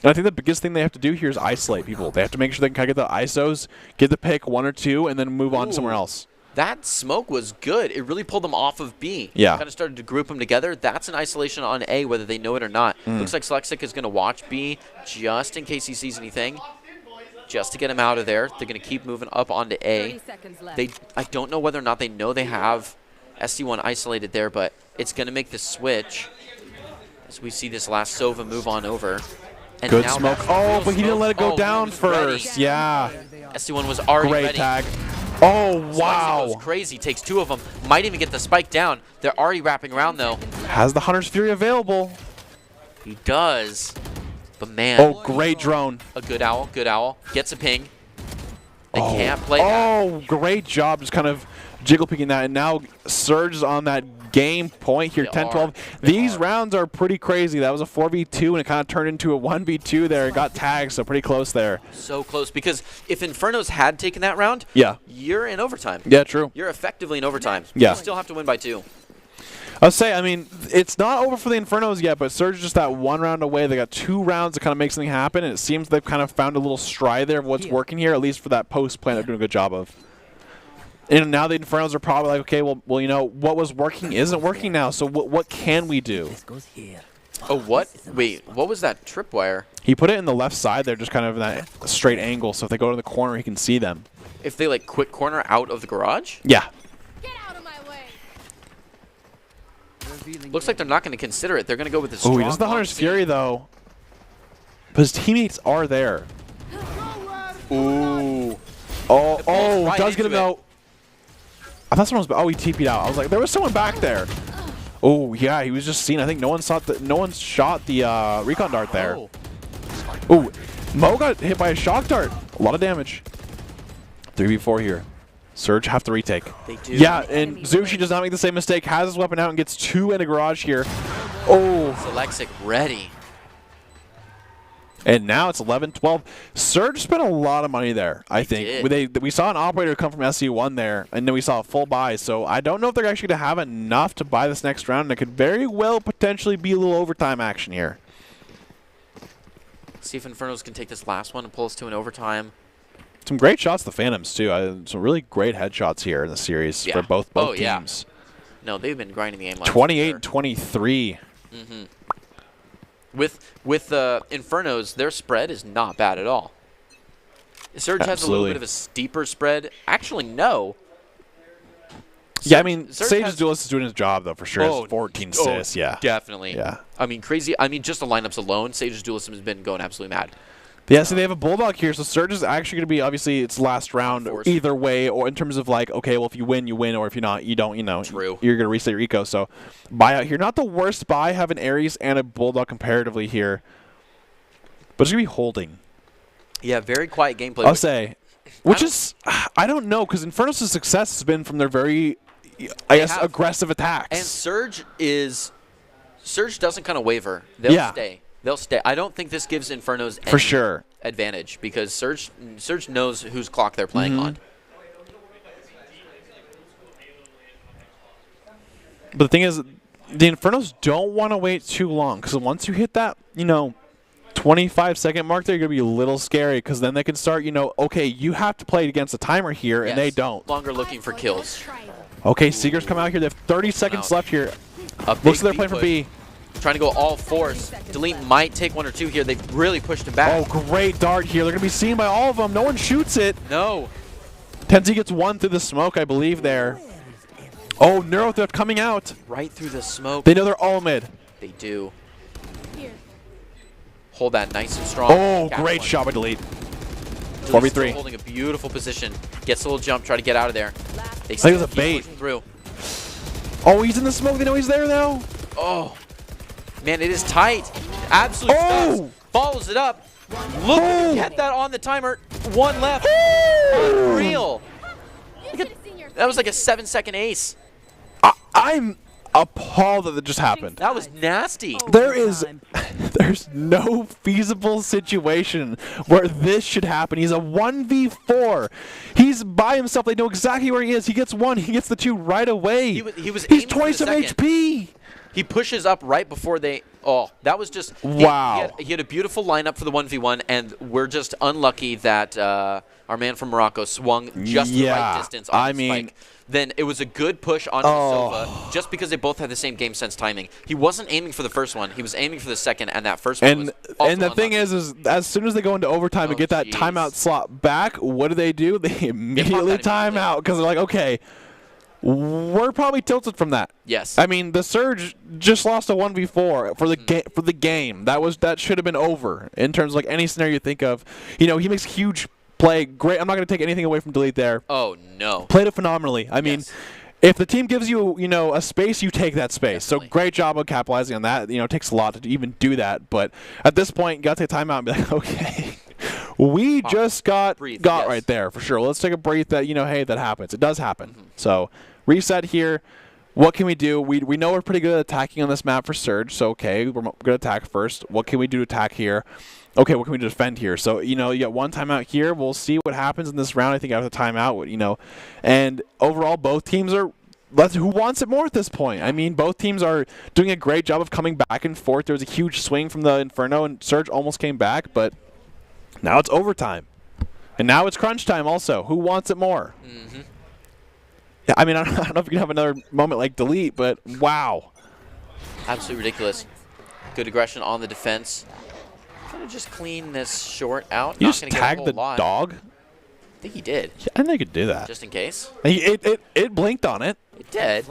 And I think the biggest thing they have to do here is isolate people. They have to make sure they can kind of get the ISOs, get the pick 1 or 2, and then move on somewhere else. That smoke was good. It really pulled them off of B. Yeah. Kind of started to group them together. That's an isolation on A, whether they know it or not. Looks like Slexic is going to watch B just in case he sees anything. Just to get him out of there. They're going to keep moving up onto A. I don't know whether or not they know they have SC1 isolated there, but it's going to make the switch as we see this last Sova move on over. And good smoke. Oh, but he didn't let it go down first. Ready. Yeah. SC1 was already ready. Great tag. Oh, wow. Goes crazy. Takes 2 of them. Might even get the spike down. They're already wrapping around, though. Has the Hunter's Fury available. He does. But, man. Oh, great drone. A good owl. Good owl. Gets a ping. They can't play that. Oh, great job just kind of jiggle picking that. And now Surge is on that game point here, 10-12. These rounds are pretty crazy. That was a 4v2, and it kind of turned into a 1v2 there. It got tagged, so pretty close there. So close, because if Infernos had taken that round, yeah, you're in overtime. Yeah, true. You're effectively in overtime. Yeah. You still have to win by 2. I'll say, I mean, it's not over for the Infernos yet, but Surge is just that one round away. They got 2 rounds to kind of make something happen, and it seems they've kind of found a little stride there of what's working here, at least for that post plan they're doing a good job of. And now the Infernos are probably like, okay, well, you know, what was working isn't working now, so what can we do? Oh, what? Wait, what was that tripwire? He put it in the left side there, just kind of in that straight angle, so if they go to the corner, he can see them. If they, like, quick corner out of the garage? Yeah. Get out of my way. Looks like they're not going to consider it. They're going to go with the strong. Oh, he does the Hunter's Fury, though. But his teammates are there. Ooh. Oh, right does get him, into it. though. I thought someone was... Oh, he TP'd out. I was like, there was someone back there. Oh, yeah, he was just seen. I think no one shot the recon dart there. Oh, Mo got hit by a shock dart. A lot of damage. 3v4 here. Surge have to retake. They do. Yeah, and Zushi does not make the same mistake. Has his weapon out and gets 2 in a garage here. Oh. Alexic ready. And now it's 11-12. Surge spent a lot of money there, I think. We saw an operator come from SC1 there, and then we saw a full buy. So I don't know if they're actually going to have enough to buy this next round. And it could very well potentially be a little overtime action here. See if Infernos can take this last one and pull us to an overtime. Some great shots, the Phantoms, too. Some really great headshots here in the series for both teams. Yeah. No, they've been grinding the aim line. 28-23. Mm-hmm. With Infernos, their spread is not bad at all. Surge has a little bit of a steeper spread. Actually, no. Yeah, I mean, Sage's Duelist is doing his job, though, for sure. It's 14 assists, yeah. Definitely. Yeah. I mean, crazy. I mean, just the lineups alone, Sage's Duelist has been going absolutely mad. Yeah, so they have a Bulldog here, so Surge is actually going to be, obviously, its last round either way, or in terms of, like, okay, well, if you win, you win, or if you're not, you don't, you know. True. You're going to reset your eco, so buyout here. Not the worst buy, having Ares and a Bulldog comparatively here, but it's going to be holding. Yeah, very quiet gameplay. I'll say, which is, I don't know, because Infernos' success has been from their very, I guess, aggressive attacks. And Surge doesn't kind of waver. They'll stay. They'll stay. I don't think this gives Infernos any advantage because Surge knows whose clock they're playing on. But the thing is, the Infernos don't want to wait too long because once you hit that, 25-second mark, they're going to be a little scary because then they can start, okay, you have to play against a timer here, and they don't. Longer looking for kills. Okay, Seekers come out here. They have 30 seconds left here. Looks like they're playing for B. Trying to go all force. Delete might take 1 or 2 here. They've really pushed him back. Oh, great dart here. They're going to be seen by all of them. No one shoots it. No. Tenzi gets 1 through the smoke, I believe, there. Oh, Neuro Theft coming out. Right through the smoke. They know they're all mid. They do. Here. Hold that nice and strong. Oh, great shot by Delete. 4v3. Holding a beautiful position. Gets a little jump, try to get out of there. They think it was a bait. Through. Oh, he's in the smoke. They know he's there now. Oh. Man, it is tight. Absolute stuff. Follows it up. Look at get that on the timer. 1 left. Unreal. That was like a 7-second ace. I'm appalled that just happened. That was nasty. There's no feasible situation where this should happen. He's a 1v4. He's by himself. They know exactly where he is. He gets 1. He gets the 2 right away. He's 20 some HP. He pushes up right before they... Oh, that was just... Wow. He had a beautiful lineup for the 1v1, and we're just unlucky that our man from Morocco swung just the right distance on the spike. Then it was a good push onto Silva, just because they both had the same game sense timing. He wasn't aiming for the first one. He was aiming for the second, and that first one was also And the thing is as soon as they go into overtime and get that timeout slot back, what do? They immediately time out because they're like, okay, we're probably tilted from that. Yes. I mean, the Surge just lost a 1v4 for the game. That should have been over in terms of like any scenario you think of. He makes huge play. Great. I'm not going to take anything away from Delete there. Oh no. Played it phenomenally. I mean, if the team gives you, a space, you take that space. Definitely. So great job of capitalizing on that. It takes a lot to even do that. But at this point, you got to take time out and be like, okay, we just got right there for sure. Let's take a breath that, hey, that happens. It does happen. So reset here. What can we do? We know we're pretty good at attacking on this map for Surge. So, okay, we're going to attack first. What can we do to attack here? Okay, what can we defend here? So, you got 1 timeout here. We'll see what happens in this round. I think after the timeout, and overall, both teams are who wants it more at this point? I mean, both teams are doing a great job of coming back and forth. There was a huge swing from the Inferno, and Surge almost came back, but now it's overtime. And now it's crunch time also. Who wants it more? Mm-hmm. Yeah, I mean, I don't know if you can have another moment like Delete, but wow. Absolutely ridiculous. Good aggression on the defense. Gonna just clean this short out. You Not just gonna get a tagged whole the lot. dog? I think he did. Yeah, I think I could do that. Just in case. It blinked on it. It did.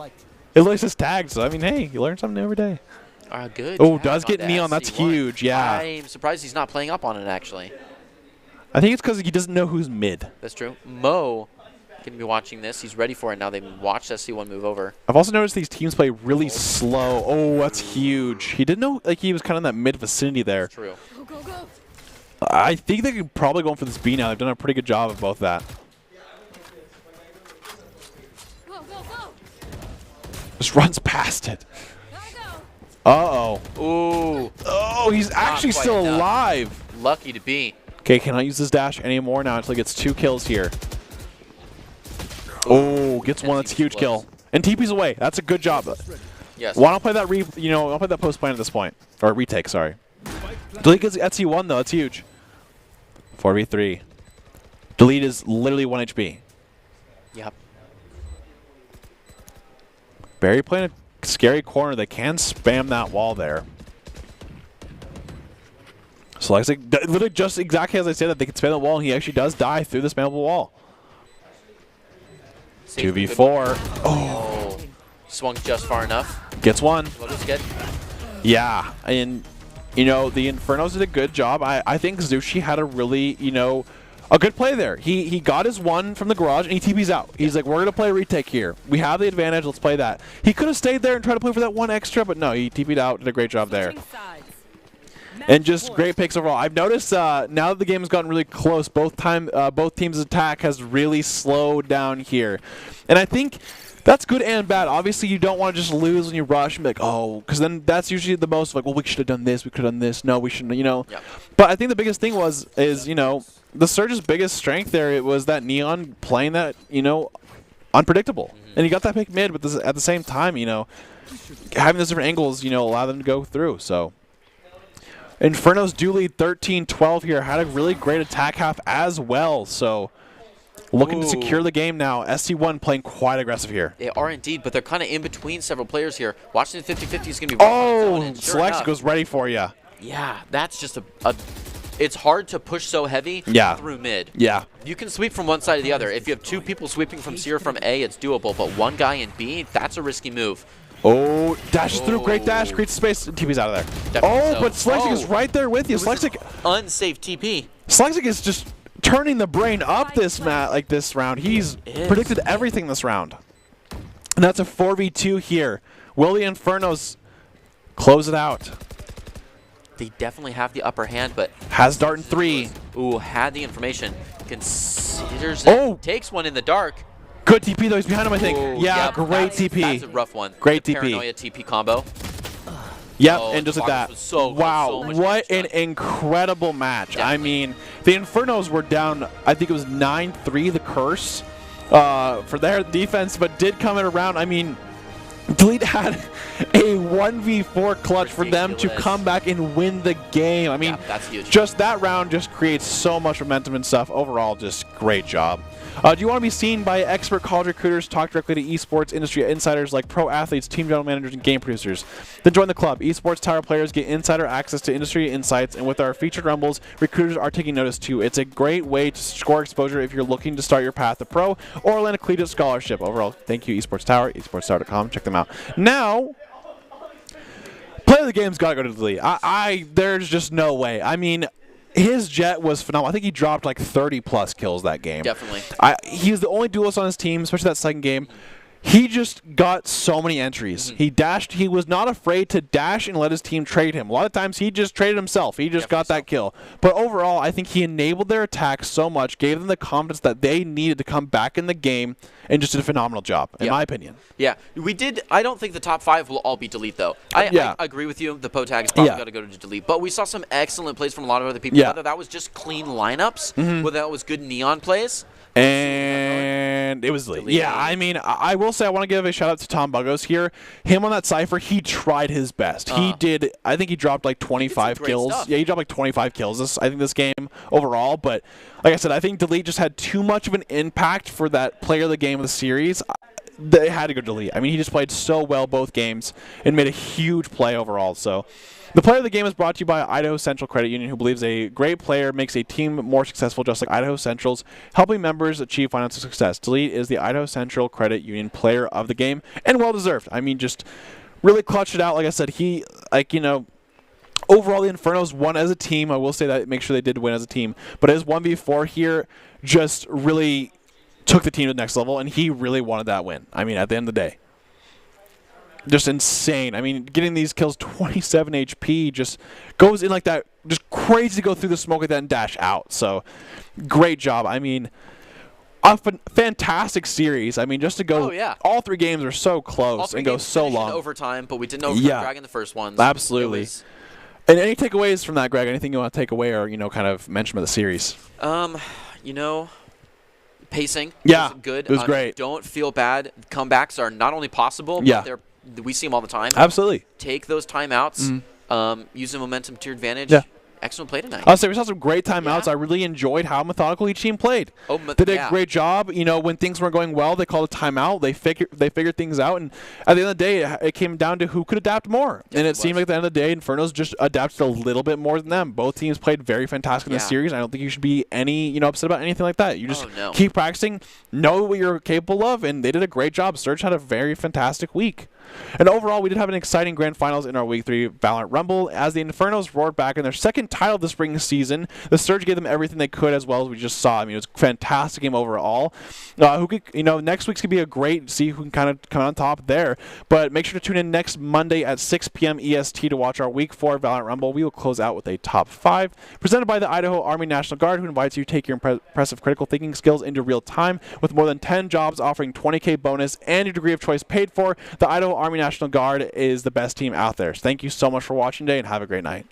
It looks just tagged, so I mean, hey, you learn something new every day. Good. Oh, tag does get onto Neon. That's SC1. huge, yeah. I'm surprised he's not playing up on it, actually. I think it's because he doesn't know who's mid. That's true. Mo going to be watching this. He's ready for it now. They've watched SC1 move over. I've also noticed these teams play really slow. Oh, that's huge. He didn't know like he was kind of in that mid vicinity there. That's true. Go, go, go. I think they could probably go in for this B now. They've done a pretty good job of both that. Go, go, go. Just runs past it. Gotta go. Uh-oh. Ooh. Oh, he's actually quite still enough. alive. Lucky to be. Okay, cannot use this dash anymore now until he gets 2 kills here. Oh, gets one. That's a huge kill. And TP's away. That's a good job. Yes. Why don't play that I'll play that post plan at this point. Or retake, sorry. Delete gets SC1 though, that's huge. 4v3. Delete is literally 1 HP. Yep. Barry playing a scary corner. They can spam that wall there. So like literally just exactly as I said that they can spam the wall, and he actually does die through the spammable wall. 2v4. Oh. Swung just far enough. Gets one. Well, that's good. Yeah, and you know the Infernos did a good job. I think Zushi had a really a good play there. He got his one from the garage and he TP's out. He's like, we're gonna play a retake here. We have the advantage. Let's play that. He could have stayed there and tried to play for that one extra, but no, he TP'd out. Did a great job there. Switching sides. And just great picks overall. I've noticed now that the game has gotten really close, both teams' attack has really slowed down here. And I think that's good and bad. Obviously, you don't want to just lose when you rush and be like, oh, because then that's usually the most like, well, we should have done this, we could have done this. No, we shouldn't, Yeah. But I think the biggest thing is the Surge's biggest strength there, it was that Neon playing that, unpredictable. And he got that pick mid, but at the same time, having those different angles, allow them to go through. So Inferno's do lead 13-12 here. Had a really great attack half as well. So looking to secure the game now. SC1 playing quite aggressive here. They are indeed, but they're kind of in between several players here. Watching the 50-50 is going to be Select goes ready for you. Yeah, that's just it's hard to push so heavy through mid. Yeah. You can sweep from one side to the other. If you have 2 people sweeping from C or from A, it's doable, but one guy in B, that's a risky move. Oh, dashes through. Great dash. Creates space. And TP's out of there. Definitely but Slexic is right there with you. Slexic unsafe TP. Slexic is just turning the brain up this round. He's predicted everything this round. And that's a 4v2 here. Will the Infernos close it out? They definitely have the upper hand, but has dart in 3. Ooh, had the information. Considers it. Takes one in the dark. Good TP though. He's behind him, I think. Ooh, yeah, yep, great TP. That's a rough one. Great the TP. Paranoia TP combo. Yep, and just like that. So wow, what an incredible match. Definitely. I mean, the Infernos were down, I think it was 9-3, the curse, for their defense, but did come in around. I mean, Delete had a 1v4 clutch for them to come back and win the game. I mean, that's huge. Just that round just creates so much momentum and stuff. Overall, just great job. Do you want to be seen by expert college recruiters, talk directly to esports industry insiders like pro athletes, team general managers, and game producers? Then join the club. Esports Tower players get insider access to industry insights, and with our featured rumbles, recruiters are taking notice too. It's a great way to score exposure if you're looking to start your path to pro or land a collegiate scholarship. Overall, thank you, Esports Tower, esportstower.com. Check them out. Now, play of the game's got to go to Delete. There's just no way. I mean, his jet was phenomenal. I think he dropped like 30+ kills that game. Definitely. He was the only duelist on his team, especially that second game. He just got so many entries. He dashed. He was not afraid to dash and let his team trade him. A lot of times he just traded himself. He just got that kill. But overall, I think he enabled their attack so much, gave them the confidence that they needed to come back in the game, and just did a phenomenal job, in my opinion. Yeah, we did. I don't think the top 5 will all be Delete, though. I agree with you. The PO tag's probably got to go to Delete. But we saw some excellent plays from a lot of other people, whether that was just clean lineups, whether that was good Neon plays. And it was Delete. Yeah, I mean, I will say I want to give a shout out to Tom Buggos here. Him on that Cypher, he tried his best. He did, I think he dropped like 25 kills. Stuff. Yeah, he dropped like 25 kills this game overall. But like I said, I think Delete just had too much of an impact for that player of the game of the series. They had to go Delete. I mean, he just played so well both games and made a huge play overall. So the player of the game is brought to you by Idaho Central Credit Union, who believes a great player makes a team more successful, just like Idaho Central's, helping members achieve financial success. Delete is the Idaho Central Credit Union player of the game, and well-deserved. I mean, just really clutched it out. Like I said, he, overall, the Infernos won as a team. I will say that, make sure they did win as a team. But his 1v4 here just really took the team to the next level, and he really wanted that win. I mean, at the end of the day. Just insane. I mean, getting these kills, 27 HP, just goes in like that, just crazy to go through the smoke like that and dash out. So, great job. I mean, a fantastic series. I mean, just to go, all 3 games are so close and go so long. Overtime, but we didn't overtime Greg in the first ones. Absolutely. And any takeaways from that, Greg? Anything you want to take away or, kind of mention about the series? Pacing was good. It was great. Don't feel bad. Comebacks are not only possible, but we see them all the time. Absolutely. Take those timeouts. Use the momentum to your advantage. Yeah. Excellent play tonight. I'll say we saw some great timeouts. I really enjoyed how methodical each team played. They did a great job. When things weren't going well, they called a timeout. They figured things out, and at the end of the day, it came down to who could adapt more. And it seemed like at the end of the day, Infernos just adapted a little bit more than them. Both teams played very fantastic in this series. I don't think you should be upset about anything like that. You just keep practicing, know what you're capable of, and they did a great job. Surge had a very fantastic week. And overall, we did have an exciting grand finals in our Week 3 Valorant Rumble as the Infernos roared back in their second title of the spring season. The Surge gave them everything they could, as well as we just saw. I mean, it was a fantastic game overall. Next week's going to be a great, see who can kind of come on top there. But make sure to tune in next Monday at 6 p.m. EST to watch our Week 4 Valorant Rumble. We will close out with a top 5 presented by the Idaho Army National Guard, who invites you to take your impressive critical thinking skills into real time with more than 10 jobs offering $20K bonus and your degree of choice paid for. The Idaho Army National Guard is the best team out there. So thank you so much for watching today, and have a great night.